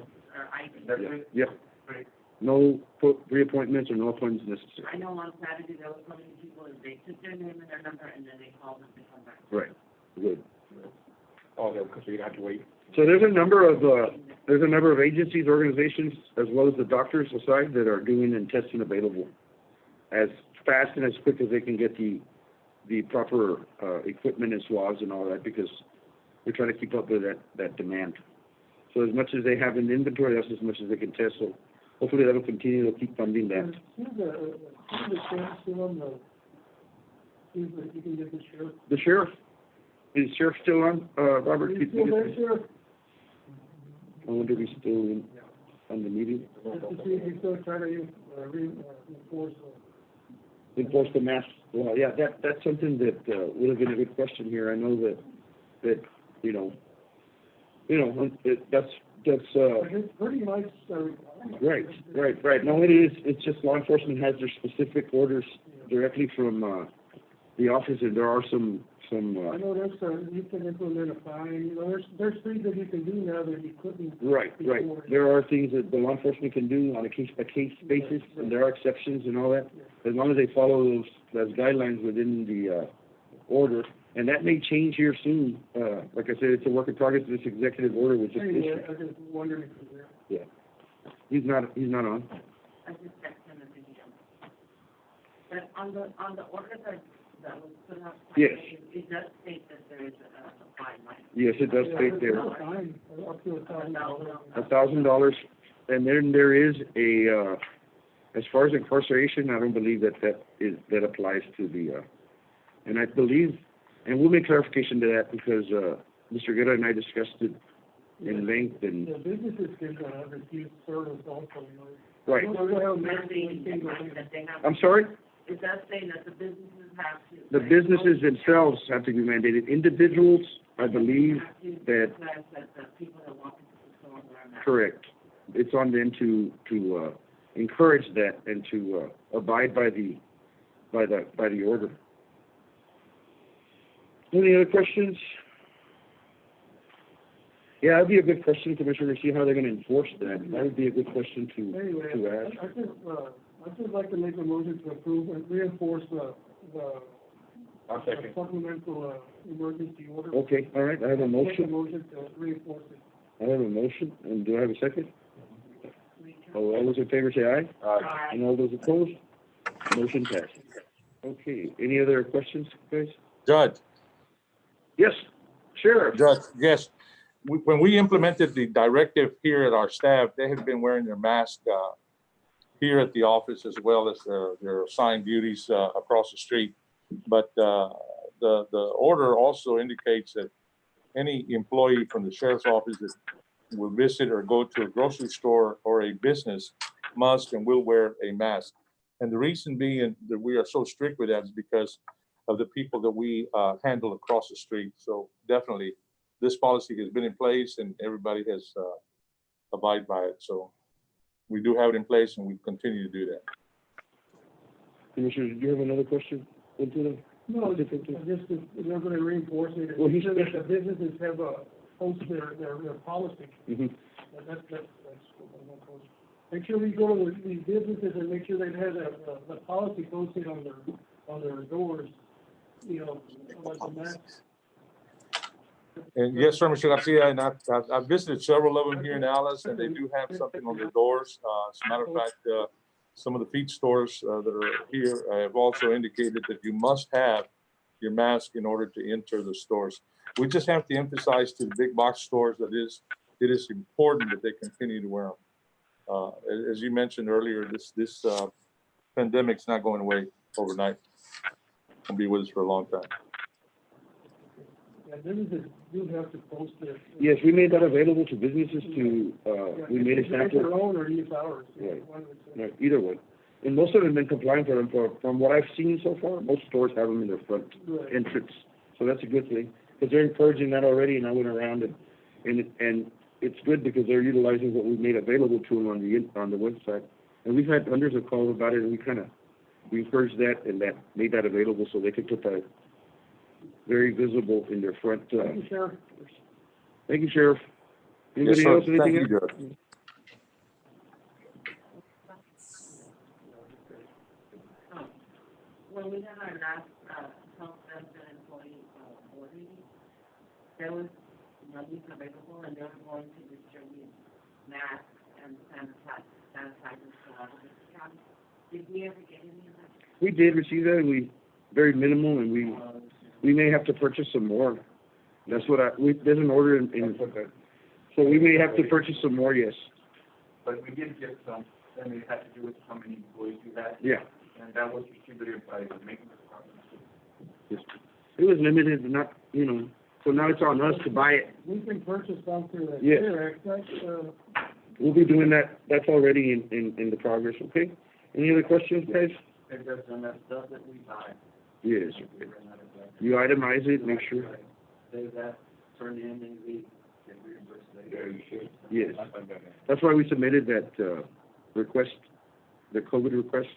[SPEAKER 7] That's it?
[SPEAKER 8] Yeah.
[SPEAKER 7] Great.
[SPEAKER 8] No reappointments or no appointments necessary.
[SPEAKER 9] I know on Saturday there were so many people, they took their name and their number, and then they called them to come back.
[SPEAKER 8] Right. Good.
[SPEAKER 7] Oh, because you have to wait.
[SPEAKER 8] So there's a number of agencies, organizations, as well as the doctors aside, that are doing and testing available as fast and as quick as they can get the proper equipment and swabs and all that, because we're trying to keep up with that demand. So as much as they have in inventory, that's as much as they can test. So hopefully that'll continue. They'll keep funding that. The sheriff. Is the sheriff still on, Robert?
[SPEAKER 10] He's still there, Sheriff.
[SPEAKER 8] I wonder if he's still on the meeting.
[SPEAKER 10] Just to see if he's still trying to
[SPEAKER 8] Enforce the mask. Well, yeah, that's something that would have been a good question here. I know that that's
[SPEAKER 10] it's pretty much
[SPEAKER 8] right. No, it is. It's just law enforcement has their specific orders directly from the office, and there are some.
[SPEAKER 10] I know there's you can implement a fine. There's things that you can do now that you couldn't.
[SPEAKER 8] Right.
[SPEAKER 10] Before.
[SPEAKER 8] There are things that the law enforcement can do on a case basis, and there are exceptions and all that, as long as they follow those guidelines within the order. And that may change here soon. Like I said, it's a work in progress. This executive order was just issued.
[SPEAKER 10] I just wondered if he's there.
[SPEAKER 8] Yeah, he's not on.
[SPEAKER 9] I just texted him a video. But on the order that that was put up?
[SPEAKER 8] Yes.
[SPEAKER 9] It does state that there is a fine, right?
[SPEAKER 8] Yes, it does
[SPEAKER 10] Yeah,
[SPEAKER 8] state there.
[SPEAKER 10] there's a fine, up to $1,000.
[SPEAKER 8] $1,000, and then there is a, as far as incarceration, I don't believe that applies to the, and I believe, and we'll make clarification to that because, Mr. Guerra and I discussed it in length and,
[SPEAKER 10] The businesses can refuse service also,
[SPEAKER 8] right.
[SPEAKER 9] That they have.
[SPEAKER 8] I'm sorry?
[SPEAKER 9] Is that saying that the businesses have to?
[SPEAKER 8] The businesses themselves have to be mandated. Individuals, I believe that,
[SPEAKER 9] That the people that walk into the store wear masks.
[SPEAKER 8] correct. It's on them to encourage that and to abide by the order. Any other questions? Yeah, that'd be a good question, Commissioner, to see how they're gonna enforce that. That would be a good question
[SPEAKER 10] Anyway,
[SPEAKER 8] to ask.
[SPEAKER 10] I'd just like to make a motion to approve and reinforce the
[SPEAKER 7] I'll second.
[SPEAKER 10] supplemental, emergency order.
[SPEAKER 8] Okay, all right, I have a
[SPEAKER 10] Make a
[SPEAKER 8] motion.
[SPEAKER 10] motion to reinforce it.
[SPEAKER 8] I have a motion, and do I have a second? Oh, all those in favor say aye,
[SPEAKER 9] Aye.
[SPEAKER 8] and all those opposed? Motion passes. Okay, any other questions, guys?
[SPEAKER 5] Judge,
[SPEAKER 8] Yes, Sheriff.
[SPEAKER 5] Judge, yes. When we implemented the directive here at our staff, they have been wearing their mask here at the office as well as their assigned duties across the street. But the order also indicates that any employee from the sheriff's office that will visit or go to a grocery store or a business must and will wear a mask. And the reason being that we are so strict with that is because of the people that we handle across the street. So definitely, this policy has been in place and everybody has abide by it. So we do have it in place and we continue to do that.
[SPEAKER 8] Commissioner, did you have another question?
[SPEAKER 10] No, just, they're gonna reinforce it.
[SPEAKER 8] Well, he
[SPEAKER 10] Make sure
[SPEAKER 8] said-
[SPEAKER 10] that the businesses have post their policy.
[SPEAKER 8] Mm-hmm.
[SPEAKER 10] That's what I'm gonna post. Make sure we go to these businesses and make sure they have the policy posted on their doors, you know, about the masks.
[SPEAKER 5] And yes, sir, Mr. Garcia, and I've visited several of them here in Alice, and they do have something on their doors. As a matter of fact, some of the feed stores that are here have also indicated that you must have your mask in order to enter the stores. We just have to emphasize to the big box stores that it is important that they continue to wear them. As you mentioned earlier, this pandemic's not going away overnight. It'll be with us for a long time.
[SPEAKER 10] Yeah, businesses do have to post their.
[SPEAKER 8] Yes, we made that available to businesses to, we made a
[SPEAKER 10] Use
[SPEAKER 8] sample.
[SPEAKER 10] their own or use ours.
[SPEAKER 8] Right.
[SPEAKER 10] One of the two.
[SPEAKER 8] Right, either one. And most of them have been compliant for them. From what I've seen so far, most stores have them in their front
[SPEAKER 10] Right.
[SPEAKER 8] entrance. So that's a good thing, because they're encouraging that already, and I went around and it's good because they're utilizing what we made available to them on the website. And we've had hundreds of calls about it, and we encouraged that and that made that available so they could put that very visible in their front.
[SPEAKER 10] Thank you, Sheriff.
[SPEAKER 8] Thank you, Sheriff.
[SPEAKER 5] Yes,
[SPEAKER 8] Anybody
[SPEAKER 5] sir.
[SPEAKER 8] else,
[SPEAKER 5] Thank
[SPEAKER 8] anything
[SPEAKER 5] you,
[SPEAKER 8] else?
[SPEAKER 5] Judge.
[SPEAKER 9] When we had our last, health center employee, board meeting, there was money available and they were going to distribute masks and sanitizers to all of the county. Did we ever get any of that?
[SPEAKER 8] We did receive that, and very minimal, and we may have to purchase some more. That's what there's an order so we may have to purchase some more, yes.
[SPEAKER 7] But we did get some, and it had to do with how many employees we had,
[SPEAKER 8] Yeah.
[SPEAKER 7] and that was distributed by the maintenance department.
[SPEAKER 8] Yes. It was limited, not, so now it's on us to buy it.
[SPEAKER 10] We can purchase some through the
[SPEAKER 8] Yes.
[SPEAKER 10] CARES Act, that's,
[SPEAKER 8] We'll be doing that. That's already in the progress, okay? Any other questions, guys?
[SPEAKER 7] And that's on that stuff that we buy.
[SPEAKER 8] Yes. You itemize it, make sure.
[SPEAKER 7] Say that, turn in, and we get reimbursed later.
[SPEAKER 8] Yes. That's why we submitted that request, the COVID request.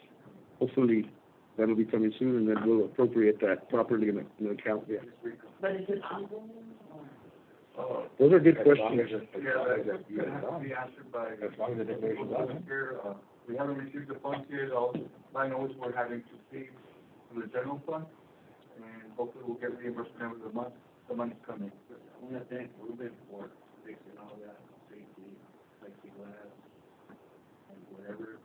[SPEAKER 8] Hopefully, that'll be coming soon, and then we'll appropriate that properly in the account, yeah.
[SPEAKER 9] But is it ongoing or?
[SPEAKER 8] Those are good questions.
[SPEAKER 7] Yeah, that has to be answered by. As long as the declaration is here, we haven't received the funds yet, all I know is we're having to pay from the general fund, and hopefully we'll get reimbursed every month, the money's coming. I want to thank Ruben for fixing all that, safety, plexiglass, and whatever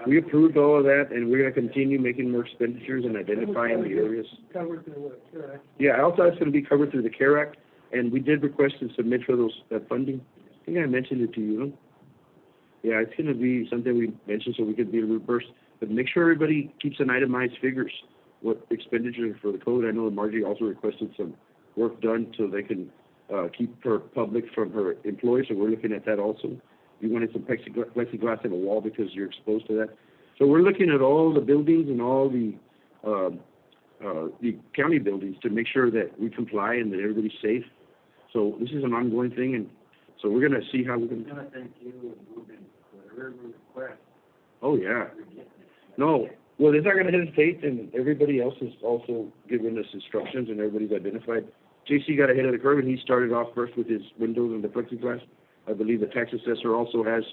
[SPEAKER 8] We approved all of that, and we're gonna continue making more expenditures and identifying the areas.
[SPEAKER 10] Covered through what, correct?
[SPEAKER 8] Yeah, also that's gonna be covered through the CARE Act, and we did request to submit for those, that funding. I think I mentioned it to you, no? Yeah, it's gonna be something we mentioned so we could be reimbursed, but make sure everybody keeps an itemized figures, what expenditures for the code. I know Margie also requested some work done so they can, keep her public from her employees, so we're looking at that also. You wanted some plexiglass in a wall because you're exposed to that. So we're looking at all the buildings and all the county buildings to make sure that we comply and that everybody's safe. So this is an ongoing thing, and so we're gonna see how we're gonna.
[SPEAKER 6] I'm gonna thank you and Ruben for every request.
[SPEAKER 8] Oh, yeah. No, well, they're not gonna hesitate, and everybody else has also given us instructions, and everybody's identified. JC got ahead of the curve, and he started off first with his windows and the plexiglass. I believe the tax assessor also has,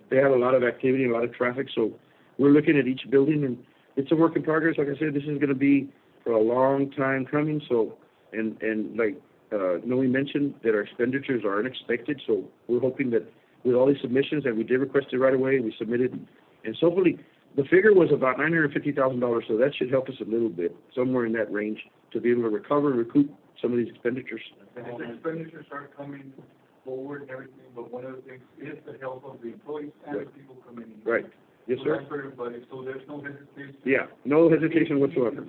[SPEAKER 8] they have a lot of activity, a lot of traffic, so we're looking at each building, and it's a work in progress. Like I said, this is gonna be for a long time coming, so, and like, Noe mentioned that our expenditures are unexpected, so we're hoping that with all these submissions that we did request it right away, we submitted, and so hopefully, the figure was about $950,000, so that should help us a little bit, somewhere in that range, to be able to recover and recoup some of these expenditures.
[SPEAKER 7] And the expenditures are coming forward and everything, but one of the things is the help of the employees and the people coming in.
[SPEAKER 8] Right. Yes,
[SPEAKER 7] So
[SPEAKER 8] sir?
[SPEAKER 7] that's for everybody, so there's no hesitation.
[SPEAKER 8] Yeah, no hesitation whatsoever.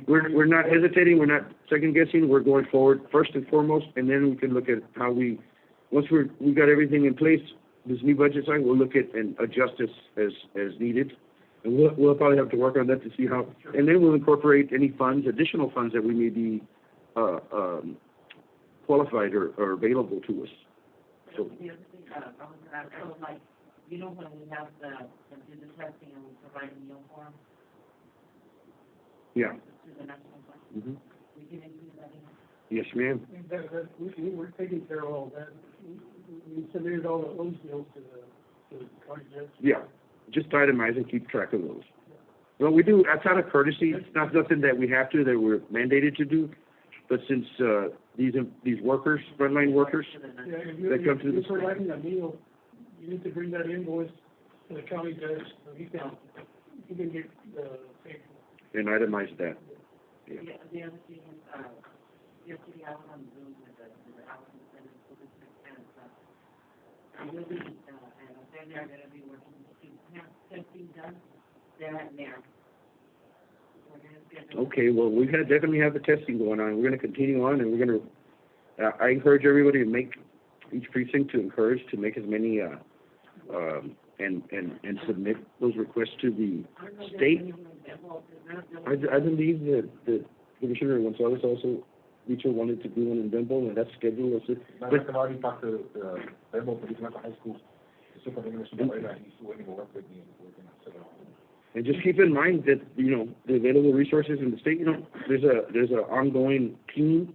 [SPEAKER 8] We're not hesitating, we're not second guessing, we're going forward first and foremost, and then we can look at how we, once we've got everything in place, this new budget cycle, we'll look at and adjust as needed. And we'll probably have to work on that to see how, and then we'll incorporate any funds, additional funds that we may be, qualified or available to us. So,
[SPEAKER 9] The other thing, so like, you know, when we have do the testing and we provide a meal form
[SPEAKER 8] yeah.
[SPEAKER 9] to the national fund,
[SPEAKER 8] Mm-hmm.
[SPEAKER 9] we can include that in.
[SPEAKER 8] Yes, ma'am.
[SPEAKER 10] We're taking care of all that. We submitted all of those bills to the county judge.
[SPEAKER 8] Yeah, just itemize and keep track of those. Well, we do, that's out of courtesy, it's not something that we have to, that we're mandated to do, but since, these workers, frontline workers,
[SPEAKER 10] Yeah, if
[SPEAKER 8] that come to
[SPEAKER 10] you're
[SPEAKER 8] the.
[SPEAKER 10] providing a meal, you need to bring that invoice to the county judge, so he can get, paid for.
[SPEAKER 8] And itemize that.
[SPEAKER 9] The other thing is, yesterday I was on Zoom with the House and Senate School District and, we'll be, and they're gonna be working to have testing done, they're at NAR. We're gonna schedule.
[SPEAKER 8] Okay, well, we definitely have the testing going on, we're gonna continue on, and we're gonna, I encourage everybody to make, each precinct to encourage to make as many, and submit those requests to the state. I believe that the Commissioner Gonzalez also, Richo wanted to do one in Bimbo, and that's scheduled, that's it. But,
[SPEAKER 7] I've already talked to Bimbo, but he's not high school. The superintendent, he's willing to work with me, we're gonna set it up.
[SPEAKER 8] and just keep in mind that, you know, the available resources in the state, you know, there's a ongoing team,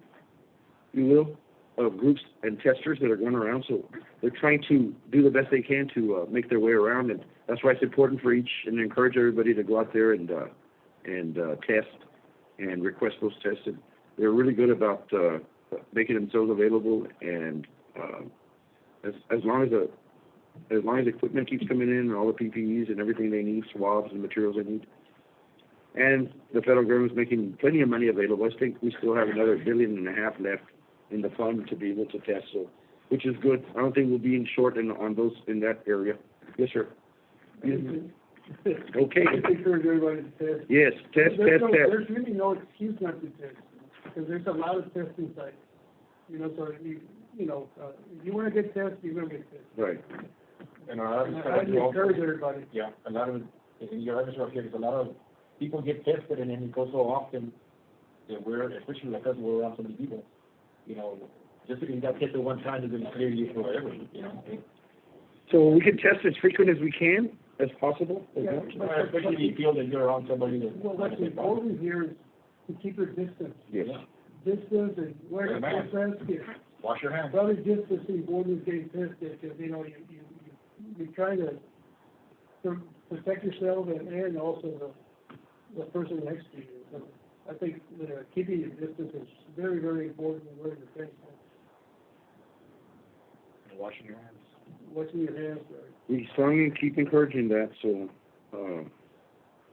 [SPEAKER 8] you will, of groups and testers that are going around, so they're trying to do the best they can to make their way around, and that's why it's important for each, and encourage everybody to go out there and test and request those tests. And they're really good about making themselves available, and as long as equipment keeps coming in, and all the PPEs and everything they need, swabs and materials they need, and the federal government's making plenty of money available. I think we still have another $1.5 billion left in the fund to be able to test, so, which is good. I don't think we'll be in short on those, in that area. Yes, sir. Okay.
[SPEAKER 10] I encourage everybody to test.
[SPEAKER 8] Yes, test.
[SPEAKER 10] There's really no excuse not to test, because there's a lot of testing sites. You know, so if you wanna get tested, you're gonna get tested.
[SPEAKER 8] Right.
[SPEAKER 7] And
[SPEAKER 10] I encourage everybody.
[SPEAKER 7] Yeah, a lot of, in your answer here, there's a lot of people get tested, and then it goes so often that we're, especially like us, we're around so many people, you know, just because you got tested one time doesn't clear you forever, you know?
[SPEAKER 8] So we can test as frequent as we can, as possible.
[SPEAKER 10] Yeah,
[SPEAKER 7] Especially if you feel that you're around somebody that.
[SPEAKER 10] Well, what's important here is to keep your distance.
[SPEAKER 8] Yes.
[SPEAKER 10] Distance and wear a mask.
[SPEAKER 7] Wash your hands.
[SPEAKER 10] Probably just as important as getting tested, because, you know, you're trying to protect yourself and also the person next to you. So I think keeping your distance is very, very important and very defensive.
[SPEAKER 7] Washing your hands.
[SPEAKER 10] Washing your hands,
[SPEAKER 8] We strongly keep encouraging that, so,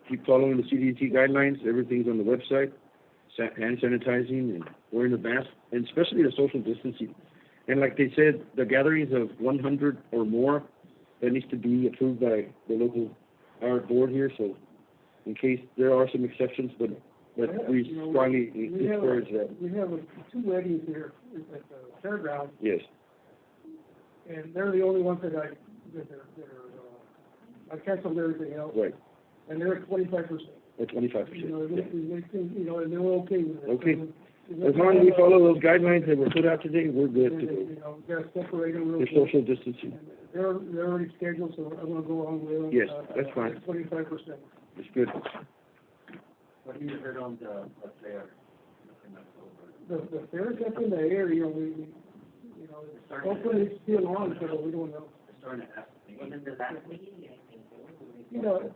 [SPEAKER 8] keep following the CDC guidelines, everything's on the website, hand sanitizing and wearing the mask, and especially the social distancing. And like they said, the gatherings of 100 or more, that needs to be approved by the local, our board here, so in case there are some exceptions, but we strongly encourage that.
[SPEAKER 10] We have 2 weddings here at the fairground,
[SPEAKER 8] Yes,
[SPEAKER 10] and they're the only ones that I canceled everything else.
[SPEAKER 8] right,
[SPEAKER 10] And they're at 25%.
[SPEAKER 8] at 25%.
[SPEAKER 10] You know,
[SPEAKER 8] Yeah.
[SPEAKER 10] and they're okay with it.
[SPEAKER 8] Okay. As long as we follow those guidelines that were put out today, we're good to go.
[SPEAKER 10] You know, gotta separate them real
[SPEAKER 8] The
[SPEAKER 10] quick.
[SPEAKER 8] social distancing,
[SPEAKER 10] They're already scheduled, so I'm gonna go along with them.
[SPEAKER 8] Yes, that's fine.
[SPEAKER 10] 25%.
[SPEAKER 8] it's good.
[SPEAKER 7] What do you heard on the fair?
[SPEAKER 10] The fair's up in the air, you know, you know, hopefully it's still on, so we don't know.
[SPEAKER 9] Even the last meeting, I think.
[SPEAKER 10] You know,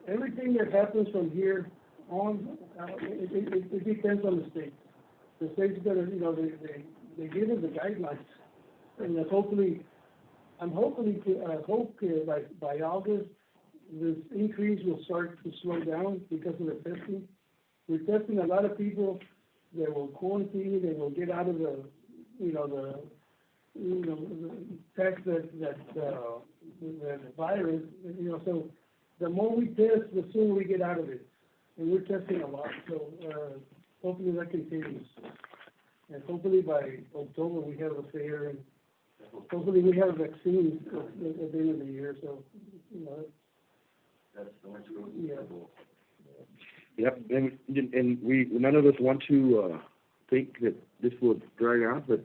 [SPEAKER 10] everything that happens from here on, it depends on the state. The state's gonna, you know, they give us the guidelines. And hopefully, I hope by August, this increase will start to slow down because of the testing. We're testing a lot of people that will quarantine, they will get out of the tax that virus, you know, so the more we test, the sooner we get out of it. And we're testing a lot, so, hopefully that continues. And hopefully by October, we have a fair, and hopefully we have vaccines at the end of the year, so, you know.
[SPEAKER 7] That's the next group.
[SPEAKER 10] Yeah.
[SPEAKER 8] Yep, and we, none of us want to, think that this will drag out, but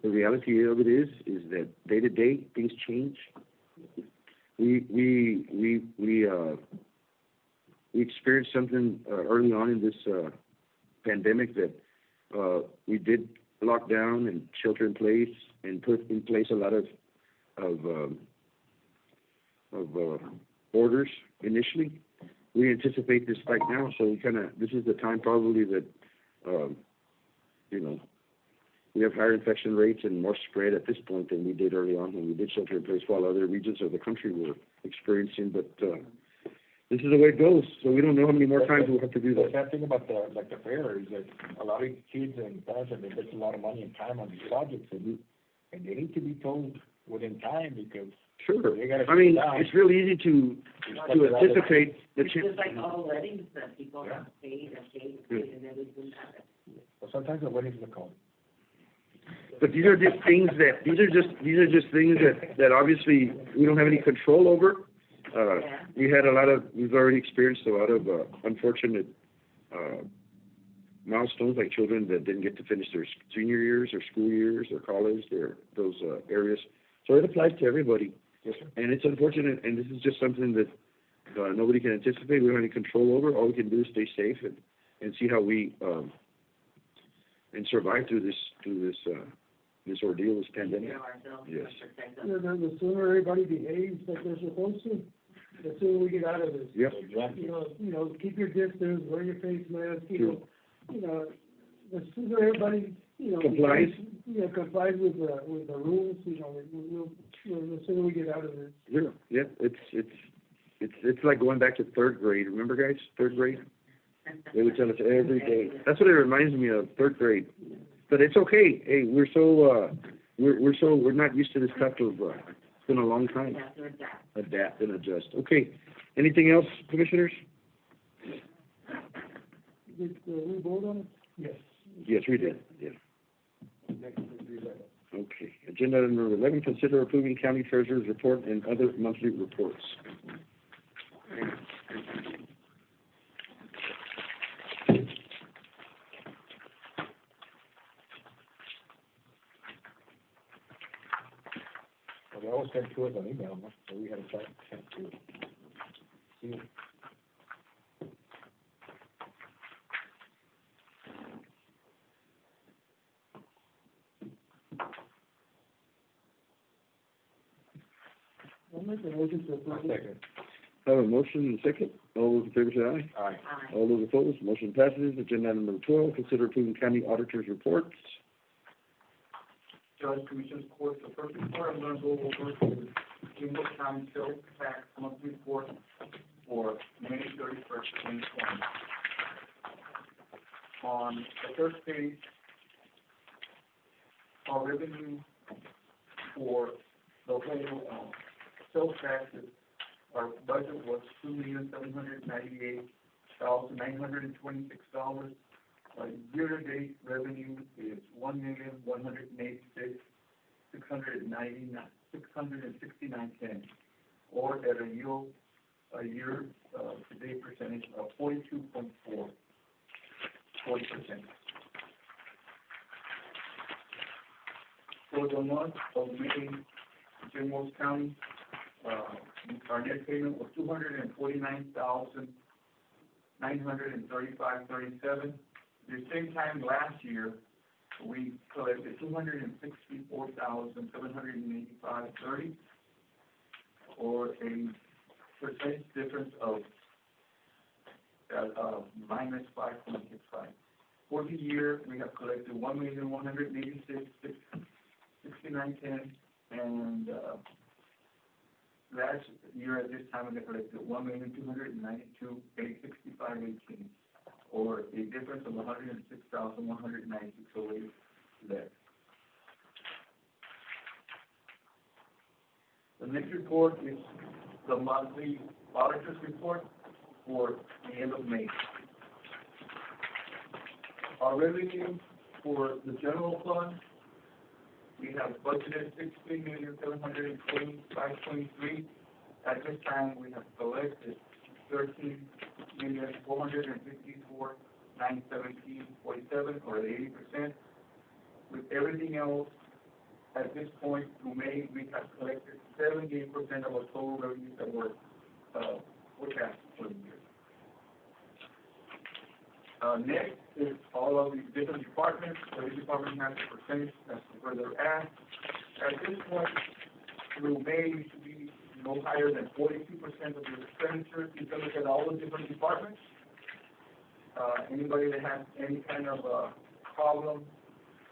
[SPEAKER 8] the reality of it is that day to day, things change. We experienced something early on in this pandemic that we did lock down and shelter in place and put in place a lot of orders initially. We anticipate this right now, so this is the time probably that we have higher infection rates and more spread at this point than we did early on when we did shelter in place while other regions of the country were experiencing. But this is the way it goes, so we don't know how many more times we'll have to do
[SPEAKER 7] The
[SPEAKER 8] that.
[SPEAKER 7] sad thing about the fair is that a lot of kids and parents have invested a lot of money and time on these projects, and they need to be told within time because
[SPEAKER 8] Sure.
[SPEAKER 7] they gotta
[SPEAKER 8] I mean,
[SPEAKER 7] sit down.
[SPEAKER 8] it's real easy to anticipate the
[SPEAKER 9] It's just like all the weddings that people have paid and everything.
[SPEAKER 7] But sometimes the weddings look cold.
[SPEAKER 8] But these are just things that obviously we don't have any control over. We've already experienced a lot of unfortunate milestones, like children that didn't get to finish their senior years or school years or college, those areas. So it applies to everybody.
[SPEAKER 7] Yes, sir.
[SPEAKER 8] And it's unfortunate, and this is just something that nobody can anticipate. We don't have any control over. All we can do is stay safe and see how we and survive through this ordeal, this pandemic. Yes.
[SPEAKER 10] The sooner everybody behaves like they're supposed to, the sooner we get out of this.
[SPEAKER 8] Yep.
[SPEAKER 7] Exactly.
[SPEAKER 10] You know, keep your distance, wear your face mask, you know, the sooner everybody,
[SPEAKER 8] Complies.
[SPEAKER 10] Complies with the rules, the sooner we get out of this.
[SPEAKER 8] Yeah, it's like going back to third grade. Remember, guys, third grade? They would tell us every day. That's what it reminds me of, third grade. But it's okay. Hey, we're not used to this type of. It's been a long time. Adapt and adjust. Okay. Anything else, commissioners?
[SPEAKER 10] Did we vote on it? Yes.
[SPEAKER 8] Yes, we did. Yeah. Okay. Agenda number 11: consider approving county treasurer's report and other monthly reports.
[SPEAKER 7] Well, they always send to us an email, no? So we had a chance to see it.
[SPEAKER 10] I'll make a motion to approve.
[SPEAKER 7] Second.
[SPEAKER 8] I have a motion and a second. All those in favor say aye.
[SPEAKER 7] Aye.
[SPEAKER 8] All those opposed, motion passes. Agenda number 12: consider approving county auditor's reports.
[SPEAKER 6] Judge, Commissioners, Court, the first report I'm gonna go over is Kimball County Sales Tax Monthly Report for May 31st, 2020. On the first page, our revenue for the whole sales taxes, our budget was $2,798,926. Year-to-date revenue is $1,186,669.10, or at a year-to-date percentage of 42.4%. For the month of May, Jimos County, our net payment was $249,935.37. The same time last year, we collected $264,785.30, or a percentage difference of minus 5.65. For the year, we have collected $1,186,69.10, and last year at this time we collected $1,292,865.18, or a difference of $106,196.08 less. The next report is the monthly auditor's report for the end of May. Our revenue for the general fund, we have budgeted $16,725,23. At this time, we have collected $13,454,917.47, or 80%. With everything else, at this point through May, we have collected 78% of our total revenues that were forecast for the year. Next is all of the different departments. Every department has a percentage as to where they're at. At this point, through May, we should be no higher than 42% of your expenditures. You can look at all the different departments. Anybody that has any kind of problem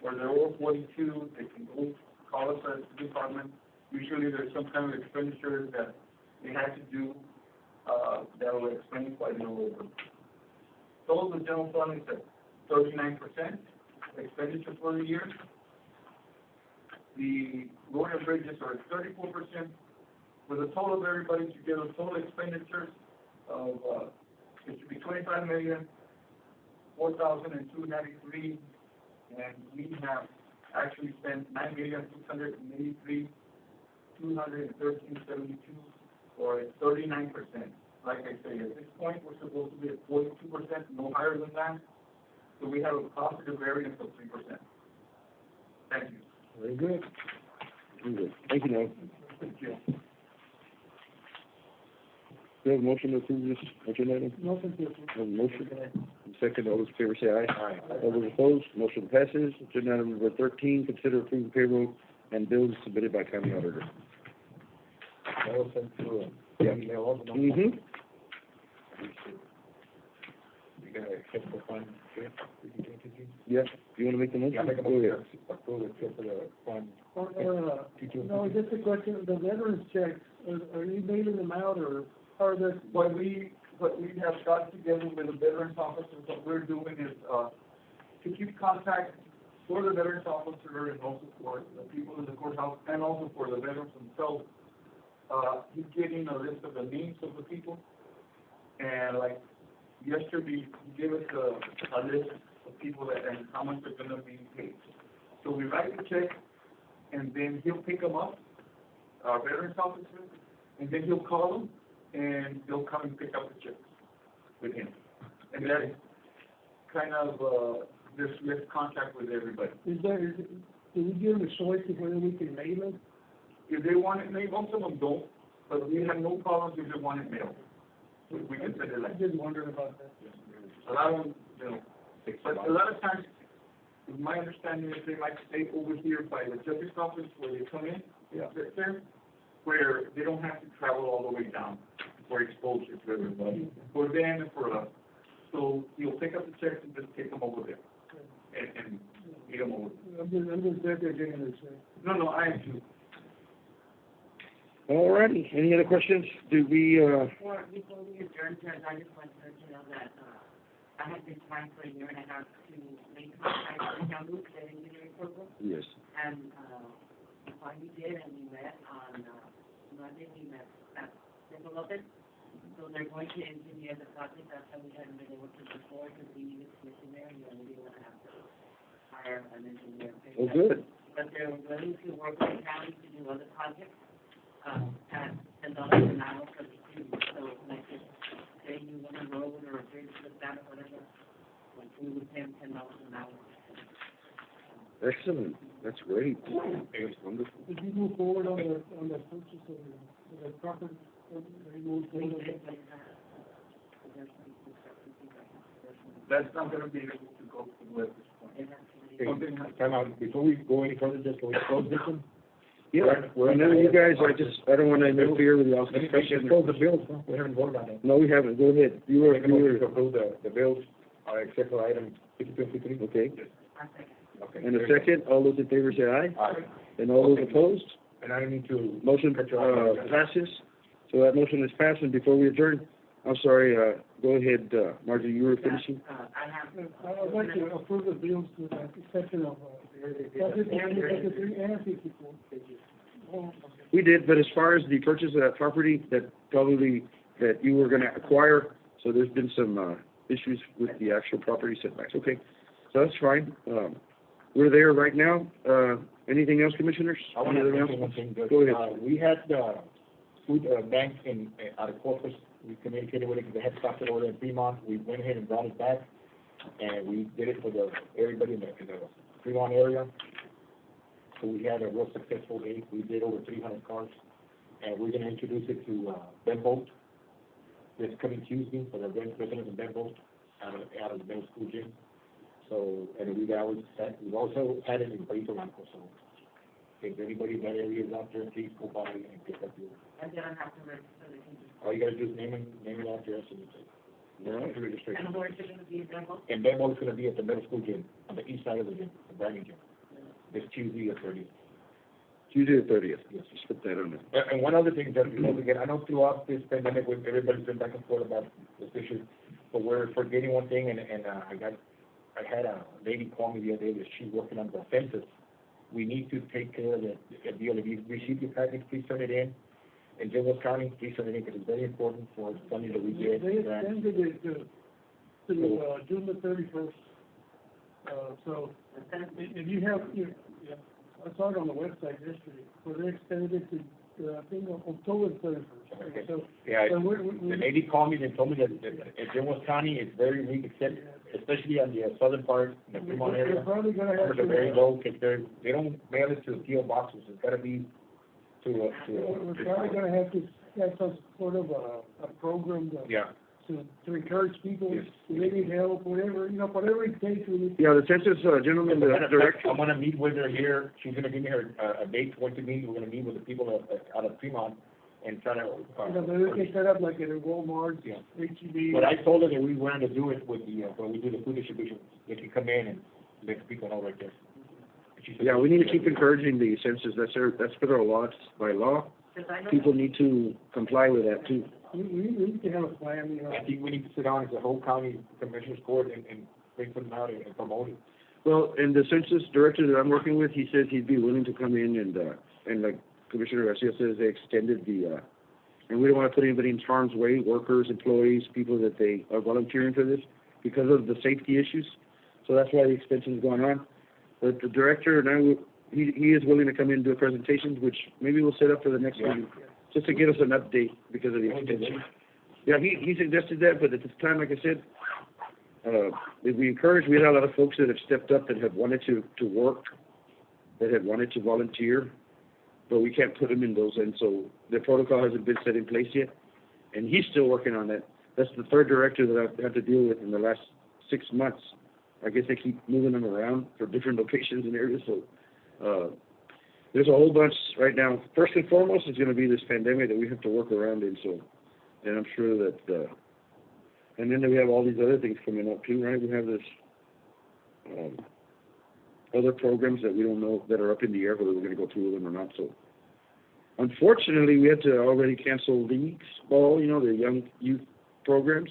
[SPEAKER 6] where they're over 42, they can go call us at the department. Usually there's some kind of expenditure that they had to do that will explain why they're over. Total the general fund is at 39% expenditure for the year. The road and bridges are at 34%. With a total of everybody together, total expenditures of it should be $25,004,293, and we have actually spent $9,683,213.72, or 39%. Like I say, at this point, we're supposed to be at 42%, no higher than that. So we have a positive variance of 3%. Thank you.
[SPEAKER 8] Very good. Very good. Thank you, Noah.
[SPEAKER 6] Thank you.
[SPEAKER 8] Do you have a motion to approve this agenda item?
[SPEAKER 10] Motion to approve.
[SPEAKER 8] Have a motion? Second, all those in favor say aye. Aye. All those opposed, motion passes. Agenda item number 13, consider approving payroll and bills submitted by county auditor.
[SPEAKER 7] Motion to,
[SPEAKER 8] Yeah.
[SPEAKER 7] you gotta accept the fund, okay?
[SPEAKER 8] Yeah, do you want to make the motion?
[SPEAKER 7] Yeah, make a
[SPEAKER 8] Go ahead.
[SPEAKER 7] motion, approve it, for the fund.
[SPEAKER 10] No, just a question, the veterans checks, are you mailing them out, or are there?
[SPEAKER 6] What we have got together with the veterans officers, what we're doing is to keep contact for the veterans officer and also for the people in the courthouse and also for the veterans themselves. He's getting a list of the names of the people, and like yesterday, he gave us a list of people that and how much they're going to be paid. So we write the check, and then he'll pick them up, our veterans officer, and then he'll call them, and they'll come and pick up the checks with him. And that's kind of, there's less contact with everybody.
[SPEAKER 10] Do we give them a choice of whether we can mail them?
[SPEAKER 6] If they want it mailed, most of them don't, but we have no problems if they want it mailed. We can send it like
[SPEAKER 10] I'm just wondering about that.
[SPEAKER 6] a lot of them, you know, but a lot of times, my understanding is they might stay over here by the judge's office where they come in, sit there, where they don't have to travel all the way down for exposure to everybody, for them and for us. So you'll pick up the checks and just take them over there. And
[SPEAKER 7] You don't move.
[SPEAKER 10] I'm just there getting this.
[SPEAKER 7] No, I am too.
[SPEAKER 8] All righty, any other questions? Do we,
[SPEAKER 9] Before we adjourn, Judge, I just wanted to let you know that, I have been trying for a year and a half to make contact with Jean-Luc, the engineering program,
[SPEAKER 8] yes,
[SPEAKER 9] and, we finally did, and we met on, Monday, we met at Development. So they're going to engineer the project, that's how we hadn't been able to before, because we needed missionary, and we didn't want to have to hire an engineer.
[SPEAKER 8] well, good.
[SPEAKER 9] But they're willing to work with the county to do other projects, at $10 an hour for the students. So like if, say you want a road or a bridge like that or whatever, like we would pay them $10 an hour.
[SPEAKER 8] Excellent, that's great. It's wonderful.
[SPEAKER 10] Did you move forward on the purchase of the property?
[SPEAKER 7] That's not gonna be able to go to at this point. Time out, before we go any further, just can we close this one?
[SPEAKER 8] Yeah, I know you guys, I don't want to interfere with y'all's
[SPEAKER 7] Let's
[SPEAKER 8] discussion.
[SPEAKER 7] close the bills, huh? We haven't voted on that.
[SPEAKER 8] No, we haven't, go ahead. You
[SPEAKER 7] Make a motion to
[SPEAKER 8] were,
[SPEAKER 7] approve the bills, except for item 5253.
[SPEAKER 8] okay.
[SPEAKER 7] Okay.
[SPEAKER 8] And a second, all those in favor say aye,
[SPEAKER 7] Aye.
[SPEAKER 8] and all those opposed?
[SPEAKER 7] And I don't need to.
[SPEAKER 8] Motion, passes. So that motion is passed, and before we adjourn, I'm sorry, go ahead, Marjorie, you were finishing?
[SPEAKER 10] I'd like to approve the bills to the exception of, 53 and 54.
[SPEAKER 8] We did, but as far as the purchase of that property, that you were gonna acquire, so there's been some, issues with the actual property setbacks, okay? So that's fine, we're there right now, anything else, commissioners?
[SPEAKER 7] I want to
[SPEAKER 8] Anything else?
[SPEAKER 7] mention one thing.
[SPEAKER 8] Go ahead.
[SPEAKER 7] We had food bank out of Corpus. We communicated with it because they had stopped it over there in Fremont. We went ahead and brought it back, and we did it for everybody in the Fremont area. So we had a real successful day. We did over 300 cars, and we're going to introduce it to Benbolt this coming Tuesday for the residents of Benbolt out of the middle school gym. So, and we've also had it in Puerto Rico, so if anybody in that area is out there, please go by and pick up your.
[SPEAKER 9] And they don't have to register, they can just.
[SPEAKER 7] All you gotta do is name and address and registration.
[SPEAKER 9] And where's it gonna be in Denver?
[SPEAKER 7] And Benbolt is gonna be at the middle school gym, on the east side of the gym, the brand new gym. This Tuesday the 30th.
[SPEAKER 8] Tuesday the 30th.
[SPEAKER 7] Yes.
[SPEAKER 8] Just put that on there.
[SPEAKER 7] And one other thing, that, again, I know throughout this pandemic, everybody's been back and forth about this issue, but we're forgetting one thing, and I had a lady call me the other day that she's working on the census. We need to take care of that deal. If you receive your package, please turn it in. In Jim County, please turn it in, because it's very important for the funding that we get.
[SPEAKER 10] They extended it to June the 31st. So if you have, yeah, I saw it on the website yesterday, where they extended it to, I think, October 31st.
[SPEAKER 7] Okay.
[SPEAKER 10] So,
[SPEAKER 7] Yeah,
[SPEAKER 10] so
[SPEAKER 7] the lady called me and told me that in Jim County, it's very weak, except especially on the southern part, the Fremont area.
[SPEAKER 10] They're probably gonna have
[SPEAKER 7] They're
[SPEAKER 10] to.
[SPEAKER 7] very low, because they don't mail it to the PO boxes. It's gotta be to
[SPEAKER 10] We're probably gonna have to have some sort of a program to encourage people,
[SPEAKER 7] Yes.
[SPEAKER 10] if they need help, whatever it takes, we need.
[SPEAKER 8] Yeah, the census, gentleman, the director.
[SPEAKER 7] I'm gonna meet with her here. She's gonna give me her a date when to meet. We're gonna meet with the people out of Fremont and try to.
[SPEAKER 10] They can set up like at a Walmart,
[SPEAKER 7] Yeah.
[SPEAKER 10] HEB.
[SPEAKER 7] But I told her that we wanted to do it with when we do the food distribution. They can come in and let people know right there. She said,
[SPEAKER 8] Yeah, we need to keep encouraging the census, that's federal law, by law. People need to comply with that too.
[SPEAKER 10] We need to have a plan,
[SPEAKER 7] I think we need to sit down as a whole county commissioners court and bring them out and promote it.
[SPEAKER 8] Well, and the census director that I'm working with, he says he'd be willing to come in and like Commissioner Garcia says, they extended and we don't want to put anybody in harm's way, workers, employees, people that they are volunteering for this because of the safety issues. So that's why the extension is going on. But the director, now he is willing to come in and do a presentation, which maybe we'll set up for the next meeting, just to give us an update because of the extension. Yeah, he suggested that, but at this time, like I said, if we encourage, we had a lot of folks that have stepped up that have wanted to work, that have wanted to volunteer, but we can't put them in those, and so the protocol hasn't been set in place yet, and he's still working on that. That's the third director that I've had to deal with in the last 6 months. I guess they keep moving them around for different locations and areas, so there's a whole bunch right now. First and foremost is going to be this pandemic that we have to work around in, so, and I'm sure that, and then we have all these other things coming up too, right? We have this other programs that we don't know, that are up in the air, whether we're gonna go through them or not, so. Unfortunately, we had to already cancel leagues, ball, the young youth programs.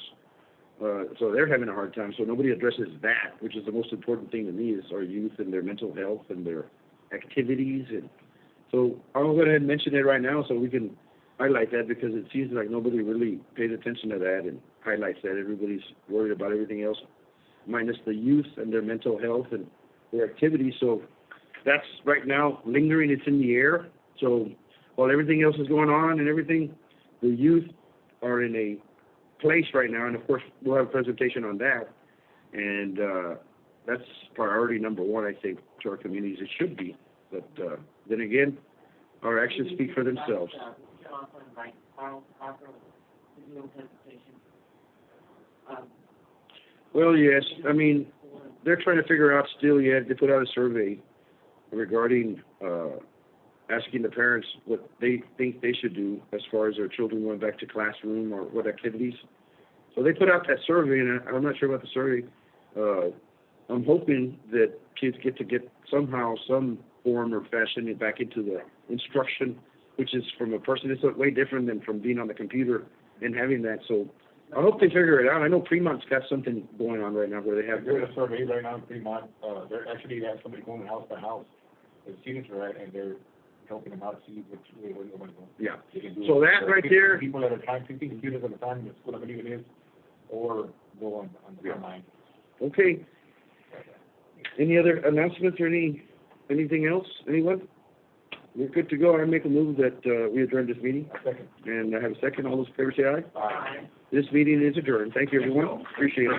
[SPEAKER 8] So they're having a hard time, so nobody addresses that, which is the most important thing to me, is our youth and their mental health and their activities. And so I'll go ahead and mention it right now so we can highlight that, because it seems like nobody really paid attention to that and highlights that. Everybody's worried about everything else, minus the youth and their mental health and their activities. So that's right now lingering, it's in the air. So while everything else is going on and everything, the youth are in a place right now, and of course we'll have a presentation on that, and that's priority number one, I think, to our communities. It should be, but then again, our actions speak for themselves. Well, yes, I mean, they're trying to figure out still yet. They put out a survey regarding asking the parents what they think they should do as far as their children going back to classroom or what activities. So they put out that survey, and I'm not sure about the survey. I'm hoping that kids get somehow, some form or fashion back into the instruction, which is from a person. It's way different than from being on the computer and having that. So I hope they figure it out. I know Fremont's got something going on right now where they have.
[SPEAKER 7] They're doing a survey right now in Fremont. They have somebody going house by house with students, right, and they're helping them out, see which way they want to go.
[SPEAKER 8] Yeah. So that right there.
[SPEAKER 7] People that are trying to think computers at the time, the school, I believe it is, or go on the online.
[SPEAKER 8] Okay. Any other announcements or anything else? Anyone? We're good to go. I make a move that we adjourn this meeting.
[SPEAKER 7] A second.
[SPEAKER 8] And I have a second. All those in favor say aye.
[SPEAKER 7] Aye.
[SPEAKER 8] This meeting is adjourned. Thank you, everyone. Appreciate it.